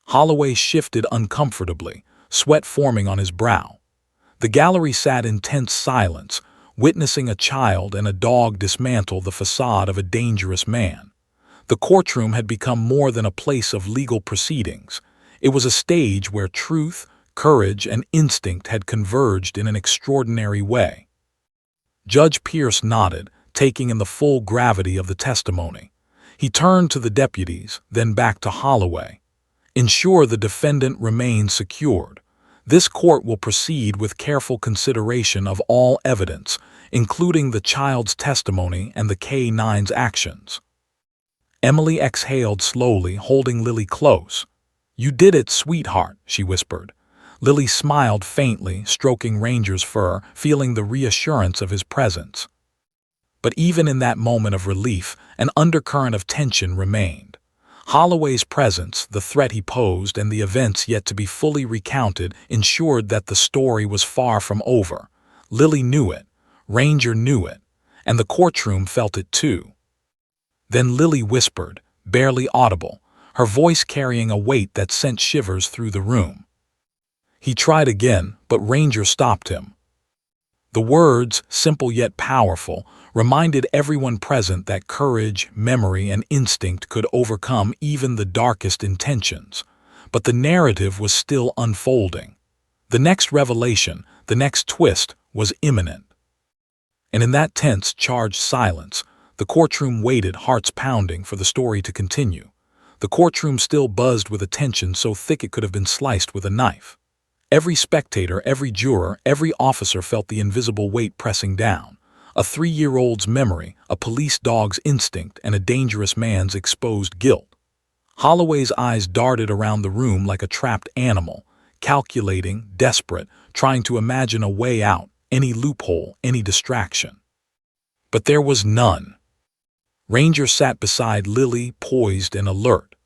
Holloway shifted uncomfortably, sweat forming on his brow. The gallery sat in tense silence, witnessing a child and a dog dismantle the facade of a dangerous man. The courtroom had become more than a place of legal proceedings. It was a stage where truth, courage, and instinct had converged in an extraordinary way. Judge Pierce nodded, taking in the full gravity of the testimony. He turned to the deputies, then back to Holloway. Ensure the defendant remains secured. This court will proceed with careful consideration of all evidence, including the child's testimony and the K-9's actions. Emily exhaled slowly, holding Lily close. "You did it, sweetheart," she whispered. Lily smiled faintly, stroking Ranger's fur, feeling the reassurance of his presence. But even in that moment of relief, an undercurrent of tension remained. Holloway's presence, the threat he posed, and the events yet to be fully recounted ensured that the story was far from over. Lily knew it, Ranger knew it, and the courtroom felt it too. Then Lily whispered, barely audible, her voice carrying a weight that sent shivers through the room. He tried again, but Ranger stopped him. The words, simple yet powerful, reminded everyone present that courage, memory, and instinct could overcome even the darkest intentions. But the narrative was still unfolding. The next revelation, the next twist, was imminent. And in that tense, charged silence, the courtroom waited, hearts pounding, for the story to continue. The courtroom still buzzed with attention so thick it could have been sliced with a knife. Every spectator, every juror, every officer felt the invisible weight pressing down. A 3-year-old's memory, a police dog's instinct, and a dangerous man's exposed guilt. Holloway's eyes darted around the room like a trapped animal, calculating, desperate, trying to imagine a way out, any loophole, any distraction. But there was none. Ranger sat beside Lily, poised and alert.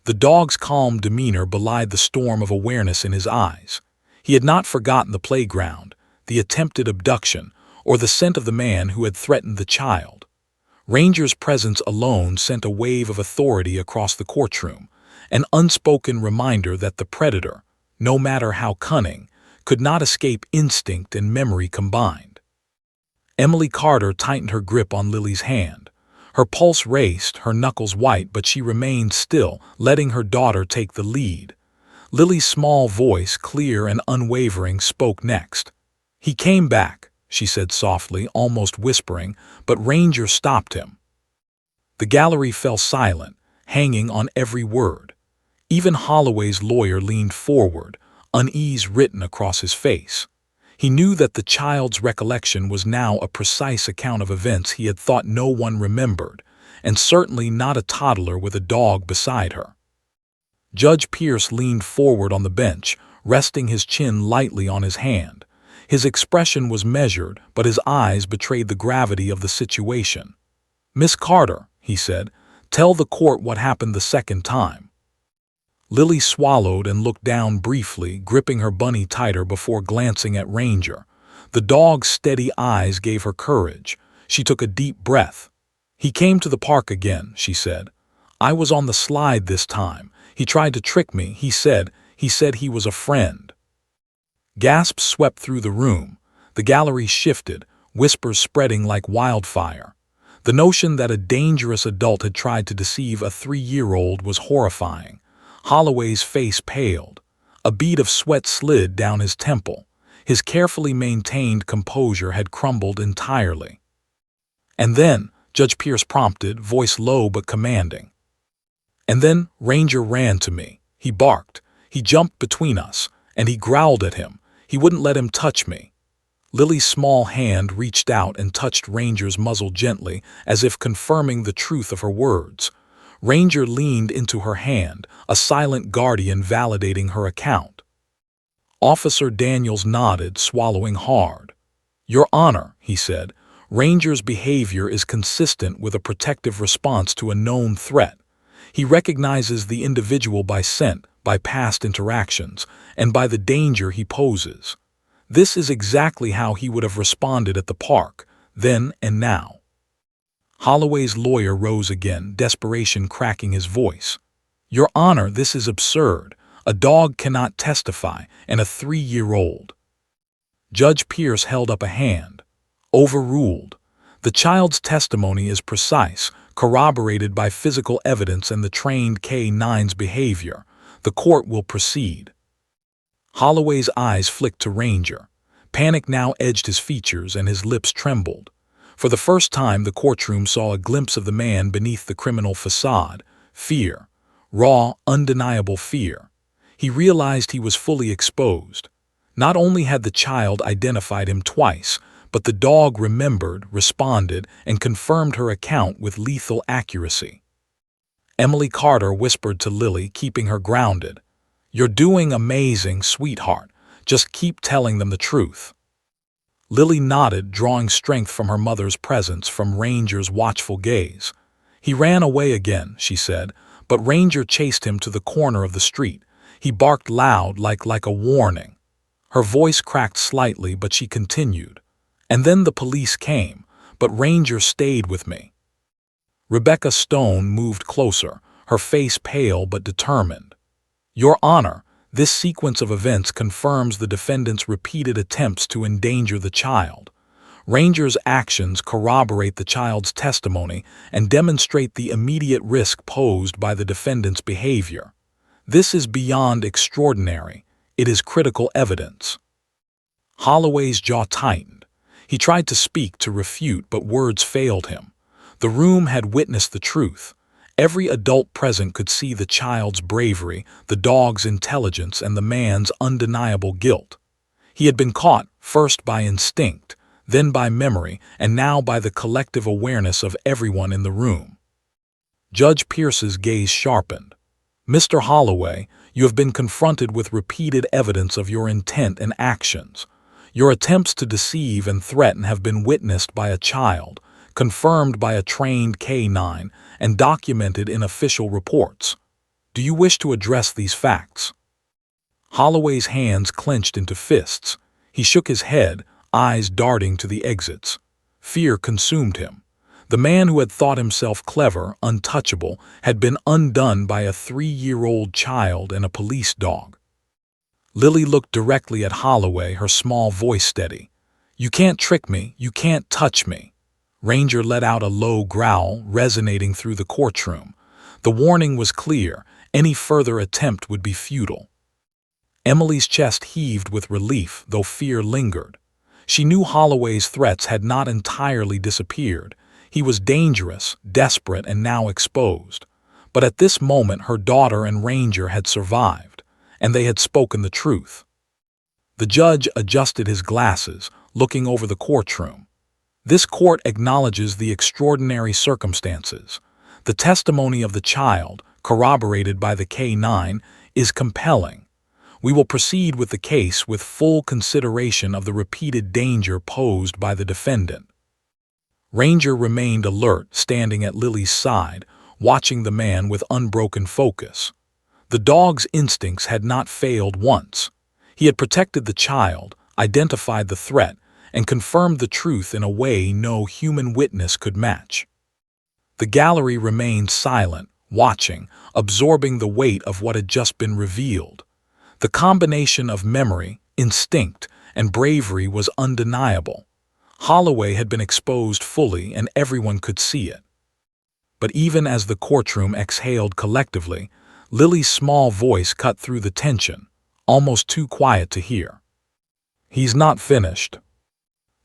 The dog's calm demeanor belied the storm of awareness in his eyes. He had not forgotten the playground, the attempted abduction, or the scent of the man who had threatened the child. Ranger's presence alone sent a wave of authority across the courtroom, an unspoken reminder that the predator, no matter how cunning, could not escape instinct and memory combined. Emily Carter tightened her grip on Lily's hand. Her pulse raced, her knuckles white, but she remained still, letting her daughter take the lead. Lily's small voice, clear and unwavering, spoke next. "He came back," she said softly, almost whispering, but Ranger stopped him. The gallery fell silent, hanging on every word. Even Holloway's lawyer leaned forward, unease written across his face. He knew that the child's recollection was now a precise account of events he had thought no one remembered, and certainly not a toddler with a dog beside her. Judge Pierce leaned forward on the bench, resting his chin lightly on his hand. His expression was measured, but his eyes betrayed the gravity of the situation. "Miss Carter," he said, "tell the court what happened the second time." Lily swallowed and looked down briefly, gripping her bunny tighter before glancing at Ranger. The dog's steady eyes gave her courage. She took a deep breath. "He came to the park again," she said. "I was on the slide this time. He tried to trick me. He said he was a friend." Gasps swept through the room. The gallery shifted, whispers spreading like wildfire. The notion that a dangerous adult had tried to deceive a 3-year-old was horrifying. Holloway's face paled. A bead of sweat slid down his temple. His carefully maintained composure had crumbled entirely. "And then," Judge Pierce prompted, voice low but commanding. "And then Ranger ran to me. He barked. He jumped between us, and he growled at him. He wouldn't let him touch me." Lily's small hand reached out and touched Ranger's muzzle gently, as if confirming the truth of her words. Ranger leaned into her hand, a silent guardian validating her account. Officer Daniels nodded, swallowing hard. "Your Honor," he said, "Ranger's behavior is consistent with a protective response to a known threat. He recognizes the individual by scent, by past interactions, and by the danger he poses. This is exactly how he would have responded at the park, then and now." Holloway's lawyer rose again, desperation cracking his voice. "Your Honor, this is absurd. A dog cannot testify, and a 3-year-old. Judge Pierce held up a hand. "Overruled. The child's testimony is precise, corroborated by physical evidence and the trained K-9's behavior. The court will proceed." Holloway's eyes flicked to Ranger. Panic now edged his features and his lips trembled. For the first time, the courtroom saw a glimpse of the man beneath the criminal facade. Fear. Raw, undeniable fear. He realized he was fully exposed. Not only had the child identified him twice, but the dog remembered, responded, and confirmed her account with lethal accuracy. Emily Carter whispered to Lily, keeping her grounded. "You're doing amazing, sweetheart. Just keep telling them the truth." Lily nodded, drawing strength from her mother's presence, from Ranger's watchful gaze. "He ran away again," she said, but Ranger chased him to the corner of the street. He barked loud, like a warning. Her voice cracked slightly, but she continued. "And then the police came, but Ranger stayed with me." Rebecca Stone moved closer, her face pale but determined. "Your Honor, this sequence of events confirms the defendant's repeated attempts to endanger the child. Ranger's actions corroborate the child's testimony and demonstrate the immediate risk posed by the defendant's behavior. This is beyond extraordinary. It is critical evidence." Holloway's jaw tightened. He tried to speak, to refute, but words failed him. The room had witnessed the truth. Every adult present could see the child's bravery, the dog's intelligence, and the man's undeniable guilt. He had been caught, first by instinct, then by memory, and now by the collective awareness of everyone in the room. Judge Pierce's gaze sharpened. "Mr. Holloway, you have been confronted with repeated evidence of your intent and actions. Your attempts to deceive and threaten have been witnessed by a child, confirmed by a trained K-9, and documented in official reports. Do you wish to address these facts?" Holloway's hands clenched into fists. He shook his head, eyes darting to the exits. Fear consumed him. The man who had thought himself clever, untouchable, had been undone by a 3-year-old child and a police dog. Lily looked directly at Holloway, her small voice steady. "You can't trick me. You can't touch me." Ranger let out a low growl, resonating through the courtroom. The warning was clear. Any further attempt would be futile. Emily's chest heaved with relief, though fear lingered. She knew Holloway's threats had not entirely disappeared. He was dangerous, desperate, and now exposed. But at this moment, her daughter and Ranger had survived, and they had spoken the truth. The judge adjusted his glasses, looking over the courtroom. "This court acknowledges the extraordinary circumstances. The testimony of the child, corroborated by the K-9, is compelling. We will proceed with the case with full consideration of the repeated danger posed by the defendant." Ranger remained alert, standing at Lily's side, watching the man with unbroken focus. The dog's instincts had not failed once. He had protected the child, identified the threat, and confirmed the truth in a way no human witness could match. The gallery remained silent, watching, absorbing the weight of what had just been revealed. The combination of memory, instinct, and bravery was undeniable. Holloway had been exposed fully, and everyone could see it. But even as the courtroom exhaled collectively, Lily's small voice cut through the tension, almost too quiet to hear. "He's not finished."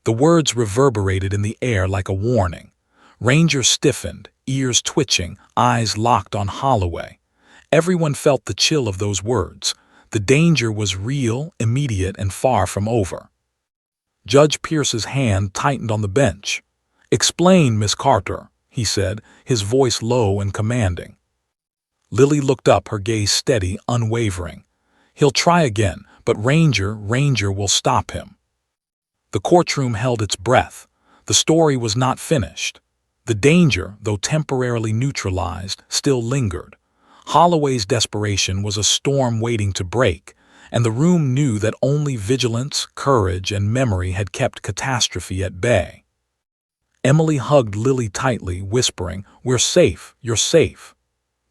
The words reverberated in the air like a warning. Ranger stiffened, ears twitching, eyes locked on Holloway. Everyone felt the chill of those words. The danger was real, immediate, and far from over. Judge Pierce's hand tightened on the bench. "Explain, Miss Carter," he said, his voice low and commanding. Lily looked up, her gaze steady, unwavering. "He'll try again, but Ranger will stop him." The courtroom held its breath. The story was not finished. The danger, though temporarily neutralized, still lingered. Holloway's desperation was a storm waiting to break, and the room knew that only vigilance, courage, and memory had kept catastrophe at bay. Emily hugged Lily tightly, whispering, "We're safe, you're safe."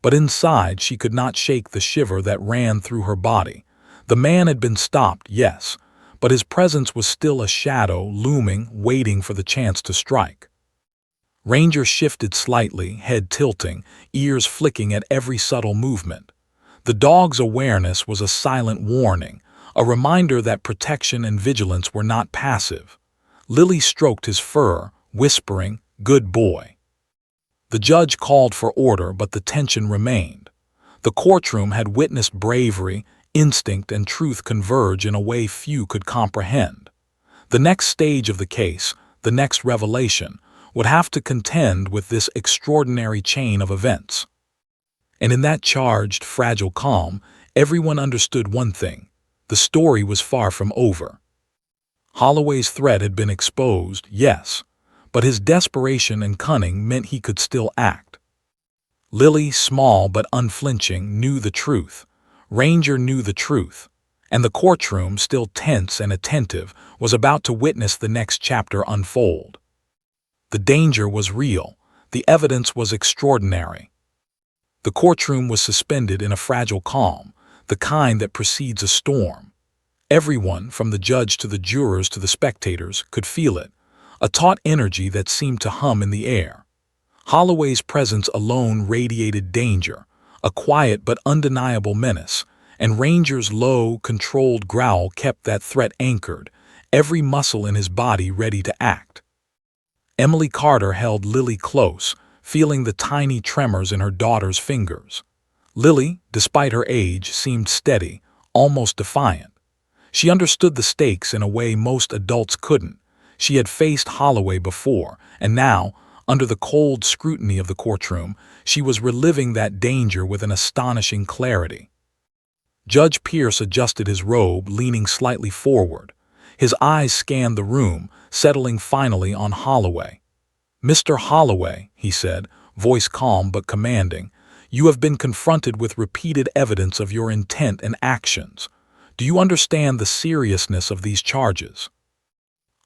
But inside, she could not shake the shiver that ran through her body. The man had been stopped, yes, but his presence was still a shadow, looming, waiting for the chance to strike. Ranger shifted slightly, head tilting, ears flicking at every subtle movement. The dog's awareness was a silent warning, a reminder that protection and vigilance were not passive. Lily stroked his fur, whispering, "Good boy." The judge called for order, but the tension remained. The courtroom had witnessed bravery, instinct, and truth converge in a way few could comprehend. The next stage of the case, the next revelation, would have to contend with this extraordinary chain of events. And in that charged, fragile calm, everyone understood one thing: the story was far from over. Holloway's threat had been exposed, yes, but his desperation and cunning meant he could still act. Lily, small but unflinching, knew the truth. Ranger knew the truth. And the courtroom, still tense and attentive, was about to witness the next chapter unfold. The danger was real. The evidence was extraordinary. The courtroom was suspended in a fragile calm, the kind that precedes a storm. Everyone, from the judge to the jurors to the spectators, could feel it, a taut energy that seemed to hum in the air. Holloway's presence alone radiated danger, a quiet but undeniable menace, and Ranger's low, controlled growl kept that threat anchored, every muscle in his body ready to act. Emily Carter held Lily close, feeling the tiny tremors in her daughter's fingers. Lily, despite her age, seemed steady, almost defiant. She understood the stakes in a way most adults couldn't. She had faced Holloway before, and now, under the cold scrutiny of the courtroom, she was reliving that danger with an astonishing clarity. Judge Pierce adjusted his robe, leaning slightly forward. His eyes scanned the room, settling finally on Holloway. "Mr. Holloway," he said, voice calm but commanding, "you have been confronted with repeated evidence of your intent and actions. Do you understand the seriousness of these charges?"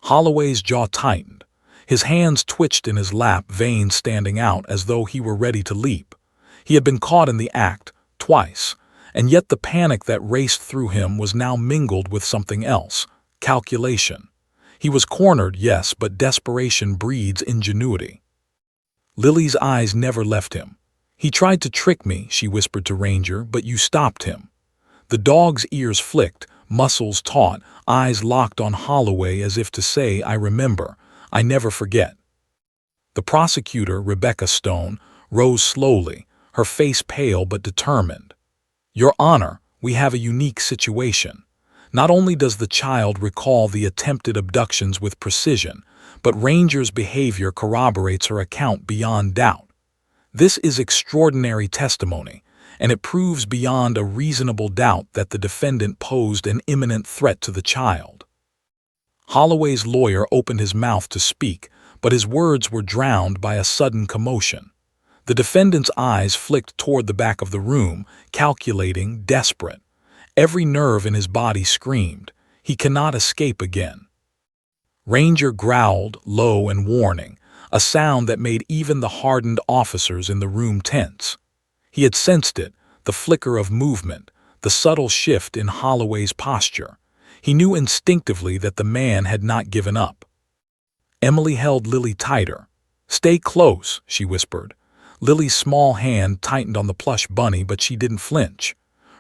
Holloway's jaw tightened. His hands twitched in his lap, veins standing out as though he were ready to leap. He had been caught in the act, twice, and yet the panic that raced through him was now mingled with something else: calculation. He was cornered, yes, but desperation breeds ingenuity. Lily's eyes never left him. "He tried to trick me," she whispered to Ranger, "but you stopped him." The dog's ears flicked, muscles taut, eyes locked on Holloway as if to say, "I remember, I never forget." The prosecutor, Rebecca Stone, rose slowly, her face pale but determined. "Your Honor, we have a unique situation. Not only does the child recall the attempted abductions with precision, but Ranger's behavior corroborates her account beyond doubt. This is extraordinary testimony, and it proves beyond a reasonable doubt that the defendant posed an imminent threat to the child." Holloway's lawyer opened his mouth to speak, but his words were drowned by a sudden commotion. The defendant's eyes flicked toward the back of the room, calculating, desperate. Every nerve in his body screamed, "He cannot escape again." Ranger growled, low and warning, a sound that made even the hardened officers in the room tense. He had sensed it, the flicker of movement, the subtle shift in Holloway's posture. He knew instinctively that the man had not given up. Emily held Lily tighter. "Stay close," she whispered. Lily's small hand tightened on the plush bunny, but she didn't flinch.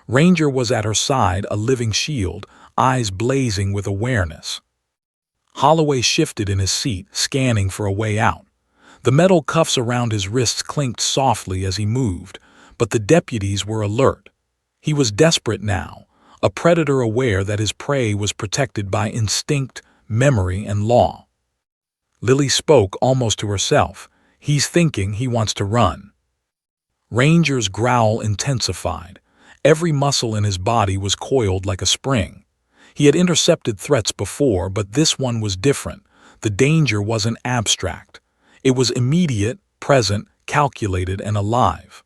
Ranger was at her side, a living shield, eyes blazing with awareness. Holloway shifted in his seat, scanning for a way out. The metal cuffs around his wrists clinked softly as he moved, but the deputies were alert. He was desperate now, a predator aware that his prey was protected by instinct, memory, and law. Lily spoke almost to herself. "He's thinking he wants to run." Ranger's growl intensified. Every muscle in his body was coiled like a spring. He had intercepted threats before, but this one was different. The danger wasn't abstract. It was immediate, present, calculated, and alive.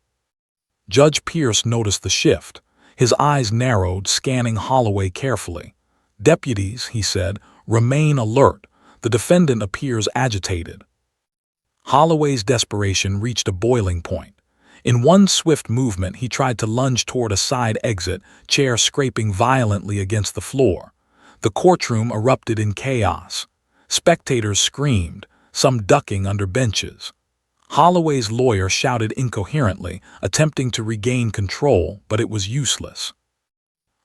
Judge Pierce noticed the shift. His eyes narrowed, scanning Holloway carefully. "Deputies," he said, "remain alert. The defendant appears agitated." Holloway's desperation reached a boiling point. In one swift movement, he tried to lunge toward a side exit, chair scraping violently against the floor. The courtroom erupted in chaos. Spectators screamed, some ducking under benches. Holloway's lawyer shouted incoherently, attempting to regain control, but it was useless.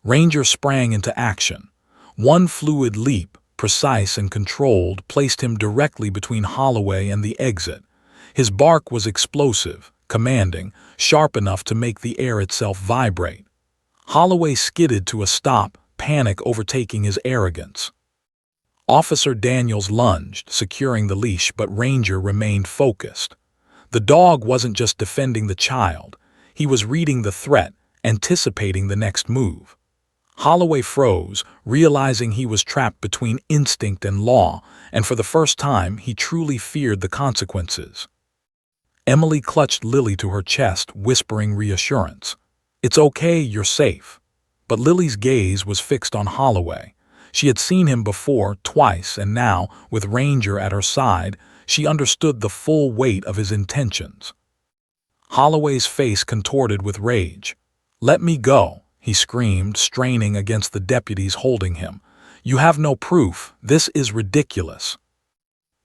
Ranger sprang into action. One fluid leap, precise and controlled, placed him directly between Holloway and the exit. His bark was explosive, commanding, sharp enough to make the air itself vibrate. Holloway skidded to a stop, panic overtaking his arrogance. Officer Daniels lunged, securing the leash, but Ranger remained focused. The dog wasn't just defending the child. He was reading the threat, anticipating the next move. Holloway froze, realizing he was trapped between instinct and law, and for the first time he truly feared the consequences. Emily clutched Lily to her chest, whispering reassurance. "It's okay, you're safe." But Lily's gaze was fixed on Holloway. She had seen him before, twice, and now, with Ranger at her side, she understood the full weight of his intentions. Holloway's face contorted with rage. "Let me go," he screamed, straining against the deputies holding him. "You have no proof. This is ridiculous."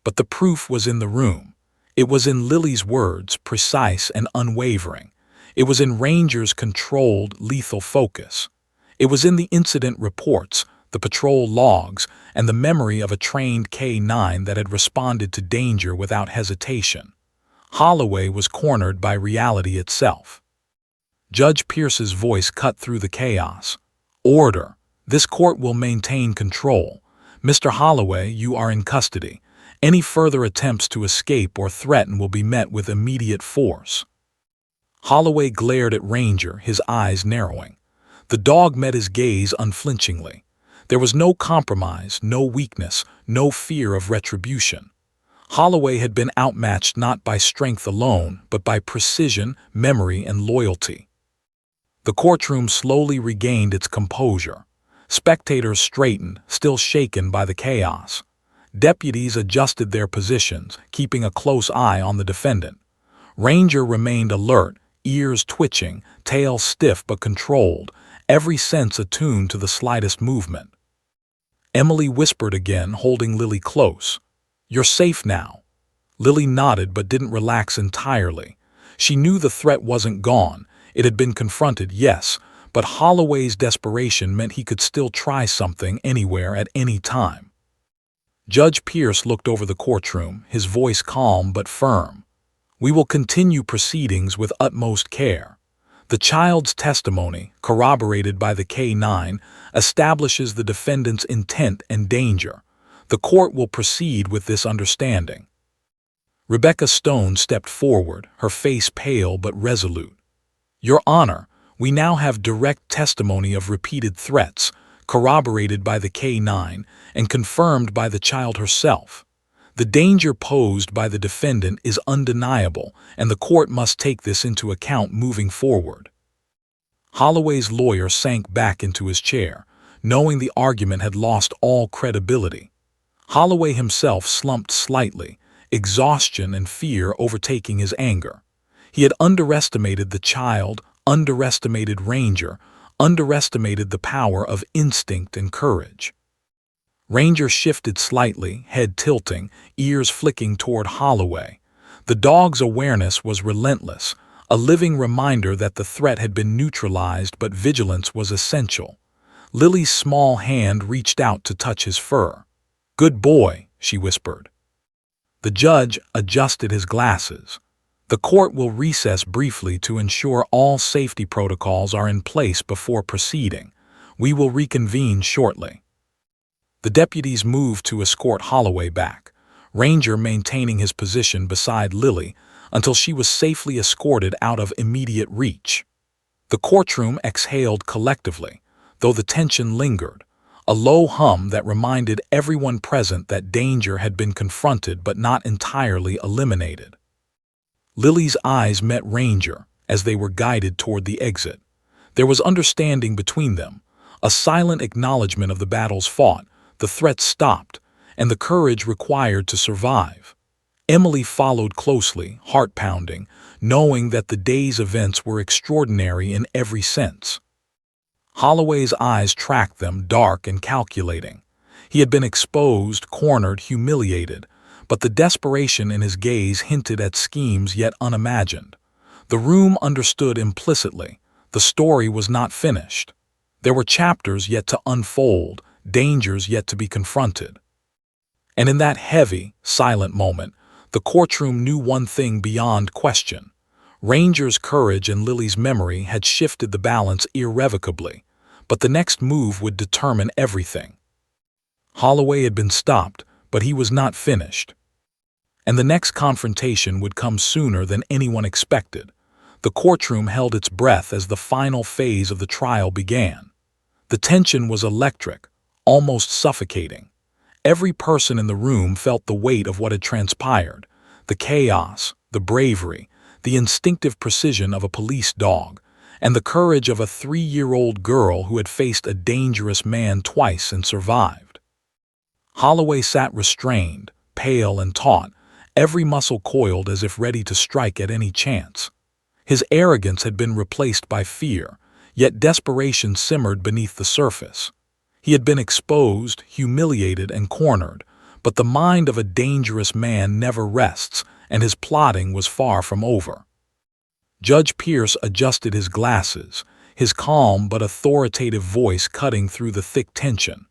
But the proof was in the room. It was in Lily's words, precise and unwavering. It was in Ranger's controlled, lethal focus. It was in the incident reports, the patrol logs, and the memory of a trained K-9 that had responded to danger without hesitation. Holloway was cornered by reality itself. Judge Pierce's voice cut through the chaos. "Order. This court will maintain control. Mr. Holloway, you are in custody. Any further attempts to escape or threaten will be met with immediate force." Holloway glared at Ranger, his eyes narrowing. The dog met his gaze unflinchingly. There was no compromise, no weakness, no fear of retribution. Holloway had been outmatched not by strength alone, but by precision, memory, and loyalty. The courtroom slowly regained its composure. Spectators straightened, still shaken by the chaos. Deputies adjusted their positions, keeping a close eye on the defendant. Ranger remained alert, ears twitching, tail stiff but controlled, every sense attuned to the slightest movement. Emily whispered again, holding Lily close. "You're safe now." Lily nodded but didn't relax entirely. She knew the threat wasn't gone. It had been confronted, yes, but Holloway's desperation meant he could still try something anywhere at any time. Judge Pierce looked over the courtroom, his voice calm but firm. "We will continue proceedings with utmost care. The child's testimony, corroborated by the K-9, establishes the defendant's intent and danger. The court will proceed with this understanding." Rebecca Stone stepped forward, her face pale but resolute. "Your Honor, we now have direct testimony of repeated threats, corroborated by the K-9 and confirmed by the child herself. The danger posed by the defendant is undeniable, and the court must take this into account moving forward." Holloway's lawyer sank back into his chair, knowing the argument had lost all credibility. Holloway himself slumped slightly, exhaustion and fear overtaking his anger. He had underestimated the child, underestimated Ranger, underestimated the power of instinct and courage. Ranger shifted slightly, head tilting, ears flicking toward Holloway. The dog's awareness was relentless, a living reminder that the threat had been neutralized but vigilance was essential. Lily's small hand reached out to touch his fur. "Good boy," she whispered. The judge adjusted his glasses. "The court will recess briefly to ensure all safety protocols are in place before proceeding. We will reconvene shortly." The deputies moved to escort Holloway back, Ranger maintaining his position beside Lily until she was safely escorted out of immediate reach. The courtroom exhaled collectively, though the tension lingered, a low hum that reminded everyone present that danger had been confronted but not entirely eliminated. Lily's eyes met Ranger as they were guided toward the exit. There was understanding between them, a silent acknowledgement of the battles fought, the threats stopped, and the courage required to survive. Emily followed closely, heart pounding, knowing that the day's events were extraordinary in every sense. Holloway's eyes tracked them, dark and calculating. He had been exposed, cornered, humiliated, but the desperation in his gaze hinted at schemes yet unimagined. The room understood implicitly. The story was not finished. There were chapters yet to unfold, dangers yet to be confronted. And in that heavy, silent moment, the courtroom knew one thing beyond question. Ranger's courage and Lily's memory had shifted the balance irrevocably, but the next move would determine everything. Holloway had been stopped, but he was not finished. And the next confrontation would come sooner than anyone expected. The courtroom held its breath as the final phase of the trial began. The tension was electric, almost suffocating. Every person in the room felt the weight of what had transpired, the chaos, the bravery, the instinctive precision of a police dog, and the courage of a 3-year-old girl who had faced a dangerous man twice and survived. Holloway sat restrained, pale and taut, every muscle coiled as if ready to strike at any chance. His arrogance had been replaced by fear, yet desperation simmered beneath the surface. He had been exposed, humiliated, and cornered, but the mind of a dangerous man never rests, and his plotting was far from over. Judge Pierce adjusted his glasses, his calm but authoritative voice cutting through the thick tension.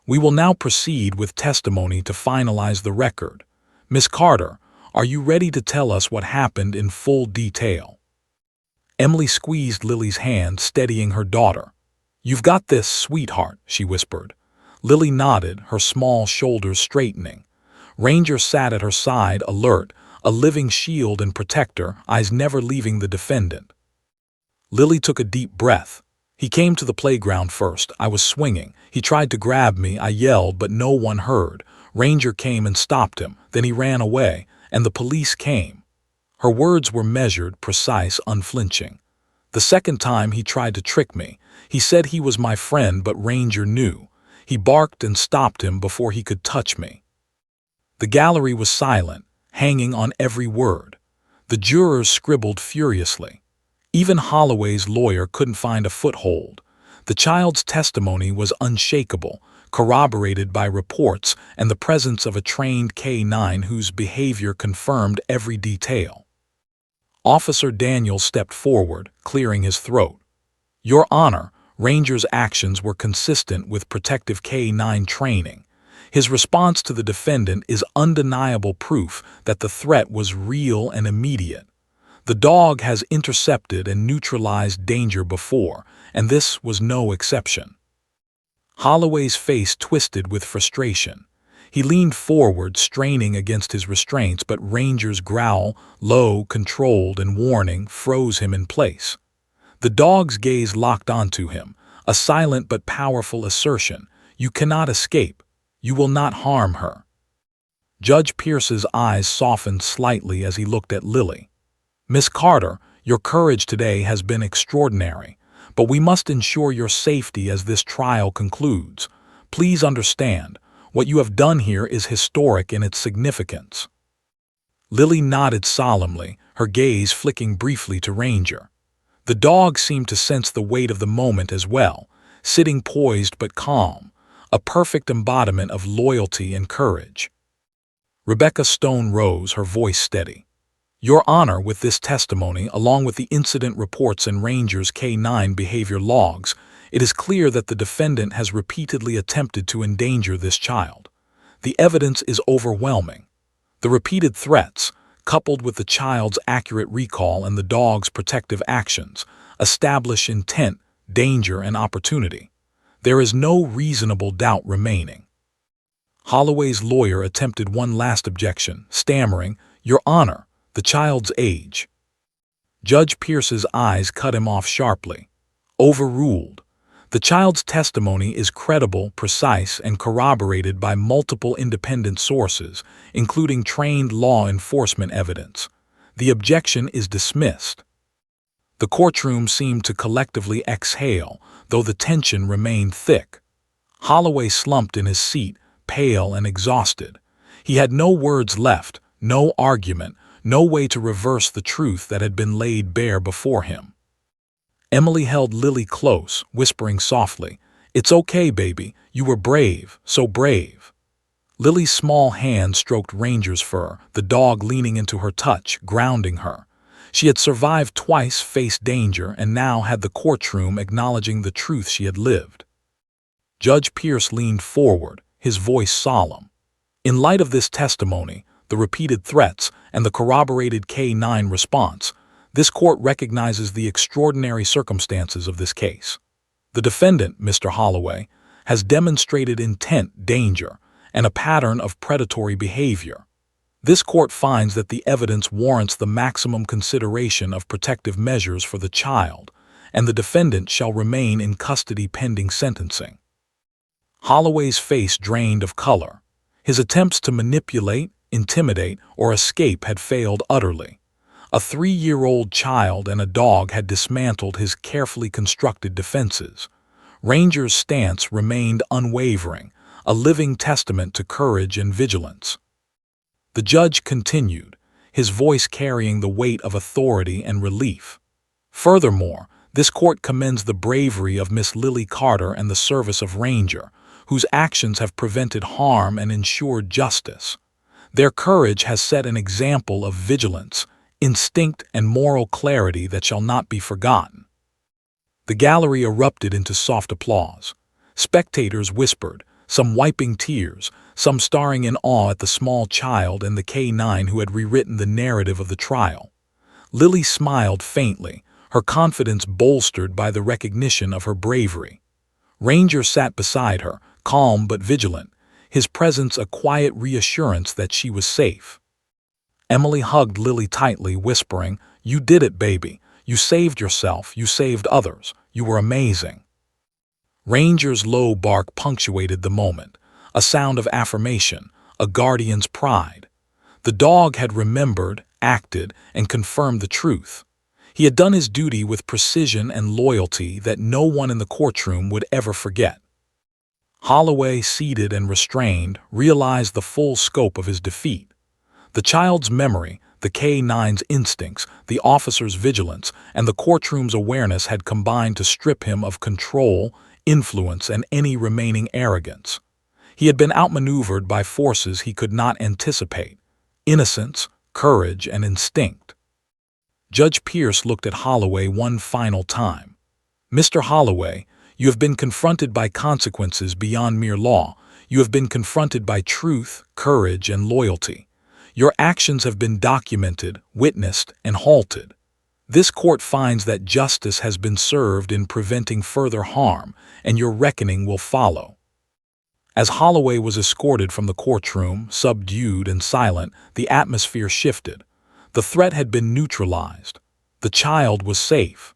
"We will now proceed with testimony to finalize the record. Miss Carter, are you ready to tell us what happened in full detail?" Emily squeezed Lily's hand, steadying her daughter. "You've got this, sweetheart," she whispered. Lily nodded, her small shoulders straightening. Ranger sat at her side, alert, a living shield and protector, eyes never leaving the defendant. Lily took a deep breath. "He came to the playground first. I was swinging. He tried to grab me. I yelled, but no one heard. Ranger came and stopped him. Then he ran away, and the police came." Her words were measured, precise, unflinching. "The second time he tried to trick me. He said he was my friend, but Ranger knew. He barked and stopped him before he could touch me." The gallery was silent, hanging on every word. The jurors scribbled furiously. Even Holloway's lawyer couldn't find a foothold. The child's testimony was unshakable, corroborated by reports and the presence of a trained K-9 whose behavior confirmed every detail. Officer Daniel stepped forward, clearing his throat. "Your Honor, Ranger's actions were consistent with protective K-9 training. His response to the defendant is undeniable proof that the threat was real and immediate. The dog has intercepted and neutralized danger before, and this was no exception." Holloway's face twisted with frustration. He leaned forward, straining against his restraints, but Ranger's growl, low, controlled, and warning, froze him in place. The dog's gaze locked onto him, a silent but powerful assertion. "You cannot escape. You will not harm her." Judge Pierce's eyes softened slightly as he looked at Lily. "Miss Carter, your courage today has been extraordinary, but we must ensure your safety as this trial concludes. Please understand, what you have done here is historic in its significance." Lily nodded solemnly, her gaze flicking briefly to Ranger. The dog seemed to sense the weight of the moment as well, sitting poised but calm, a perfect embodiment of loyalty and courage. Rebecca Stone rose, her voice steady. "Your Honor, with this testimony, along with the incident reports and Ranger's K-9 behavior logs, it is clear that the defendant has repeatedly attempted to endanger this child. The evidence is overwhelming. The repeated threats, coupled with the child's accurate recall and the dog's protective actions, establish intent, danger, and opportunity. There is no reasonable doubt remaining." Holloway's lawyer attempted one last objection, stammering, "Your Honor, the child's age." Judge Pierce's eyes cut him off sharply. "Overruled. The child's testimony is credible, precise, and corroborated by multiple independent sources, including trained law enforcement evidence. The objection is dismissed." The courtroom seemed to collectively exhale, though the tension remained thick. Holloway slumped in his seat, pale and exhausted. He had no words left, no argument, no way to reverse the truth that had been laid bare before him. Emily held Lily close, whispering softly, "It's okay, baby. You were brave, so brave." Lily's small hand stroked Ranger's fur, the dog leaning into her touch, grounding her. She had survived twice, faced danger, and now had the courtroom acknowledging the truth she had lived. Judge Pierce leaned forward, his voice solemn. In light of this testimony, the repeated threats, and the corroborated K-9 response, this court recognizes the extraordinary circumstances of this case. The defendant, Mr. Holloway, has demonstrated intent, danger, and a pattern of predatory behavior. This court finds that the evidence warrants the maximum consideration of protective measures for the child, and the defendant shall remain in custody pending sentencing. Holloway's face drained of color. His attempts to manipulate, intimidate, or escape had failed utterly. A 3-year-old child and a dog had dismantled his carefully constructed defenses. Ranger's stance remained unwavering, a living testament to courage and vigilance. The judge continued, his voice carrying the weight of authority and relief. Furthermore, this court commends the bravery of Miss Lily Carter and the service of Ranger, whose actions have prevented harm and ensured justice. Their courage has set an example of vigilance, instinct, and moral clarity that shall not be forgotten. The gallery erupted into soft applause. Spectators whispered, some wiping tears, some staring in awe at the small child and the K-9 who had rewritten the narrative of the trial. Lily smiled faintly, her confidence bolstered by the recognition of her bravery. Ranger sat beside her, calm but vigilant, his presence a quiet reassurance that she was safe. Emily hugged Lily tightly, whispering, "You did it, baby. You saved yourself, you saved others. You were amazing." Ranger's low bark punctuated the moment, a sound of affirmation, a guardian's pride. The dog had remembered, acted, and confirmed the truth. He had done his duty with precision and loyalty that no one in the courtroom would ever forget. Holloway, seated and restrained, realized the full scope of his defeat. The child's memory, the K-9's instincts, the officer's vigilance, and the courtroom's awareness had combined to strip him of control, influence, and any remaining arrogance. He had been outmaneuvered by forces he could not anticipate: innocence, courage, and instinct. Judge Pierce looked at Holloway one final time. "Mr. Holloway, you have been confronted by consequences beyond mere law. You have been confronted by truth, courage, and loyalty. Your actions have been documented, witnessed, and halted. This court finds that justice has been served in preventing further harm, and your reckoning will follow." As Holloway was escorted from the courtroom, subdued and silent, the atmosphere shifted. The threat had been neutralized. The child was safe.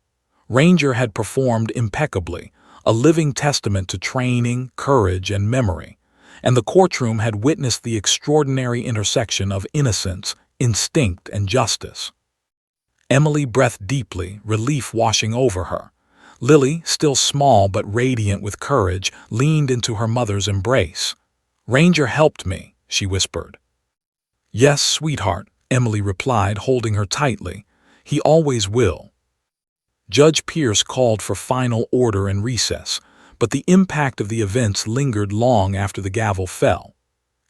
Ranger had performed impeccably, a living testament to training, courage, and memory, and the courtroom had witnessed the extraordinary intersection of innocence, instinct, and justice. Emily breathed deeply, relief washing over her. Lily, still small but radiant with courage, leaned into her mother's embrace. "Ranger helped me," she whispered. "Yes, sweetheart," Emily replied, holding her tightly. "He always will." Judge Pierce called for final order and recess, but the impact of the events lingered long after the gavel fell.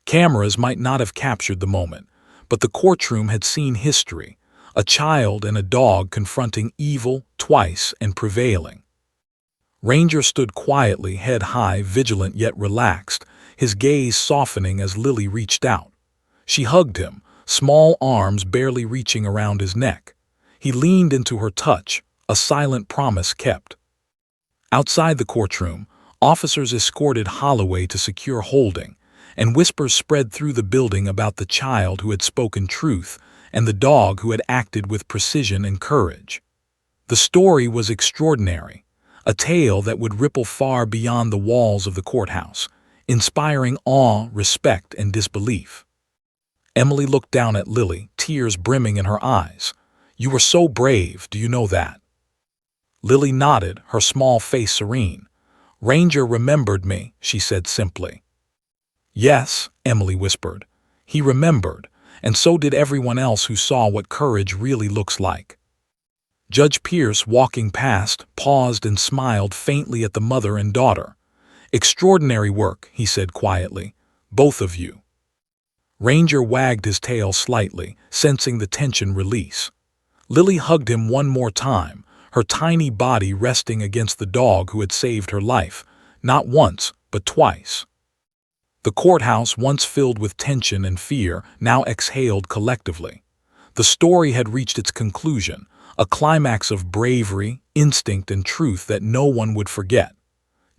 Cameras might not have captured the moment, but the courtroom had seen history, a child and a dog confronting evil twice and prevailing. Ranger stood quietly, head high, vigilant yet relaxed, his gaze softening as Lily reached out. She hugged him, small arms barely reaching around his neck. He leaned into her touch, a silent promise kept. Outside the courtroom, officers escorted Holloway to secure holding, and whispers spread through the building about the child who had spoken truth and the dog who had acted with precision and courage. The story was extraordinary, a tale that would ripple far beyond the walls of the courthouse, inspiring awe, respect, and disbelief. Emily looked down at Lily, tears brimming in her eyes. "You were so brave, do you know that?" Lily nodded, her small face serene. "Ranger remembered me," she said simply. "Yes," Emily whispered. "He remembered, and so did everyone else who saw what courage really looks like." Judge Pierce, walking past, paused and smiled faintly at the mother and daughter. "Extraordinary work," he said quietly. "Both of you." Ranger wagged his tail slightly, sensing the tension release. Lily hugged him one more time, her tiny body resting against the dog who had saved her life, not once, but twice. The courthouse, once filled with tension and fear, now exhaled collectively. The story had reached its conclusion, a climax of bravery, instinct, and truth that no one would forget.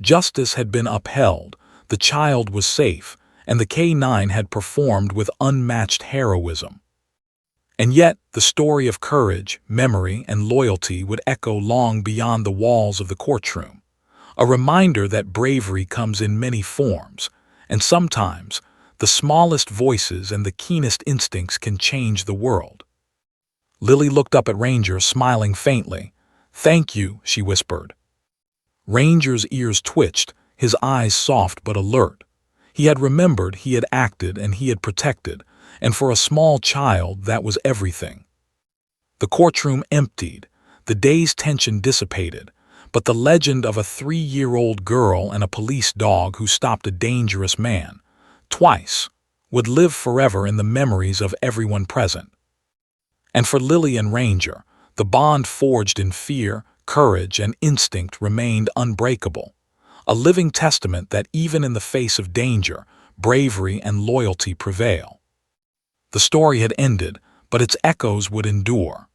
Justice had been upheld, the child was safe, and the K-9 had performed with unmatched heroism. And yet, the story of courage, memory, and loyalty would echo long beyond the walls of the courtroom. A reminder that bravery comes in many forms, and sometimes, the smallest voices and the keenest instincts can change the world. Lily looked up at Ranger, smiling faintly. "Thank you," she whispered. Ranger's ears twitched, his eyes soft but alert. He had remembered, he had acted, and he had protected, and for a small child that was everything. The courtroom emptied, the day's tension dissipated, but the legend of a 3-year-old girl and a police dog who stopped a dangerous man, twice, would live forever in the memories of everyone present. And for Lily and Ranger, the bond forged in fear, courage, and instinct remained unbreakable, a living testament that even in the face of danger, bravery and loyalty prevail. The story had ended, but its echoes would endure.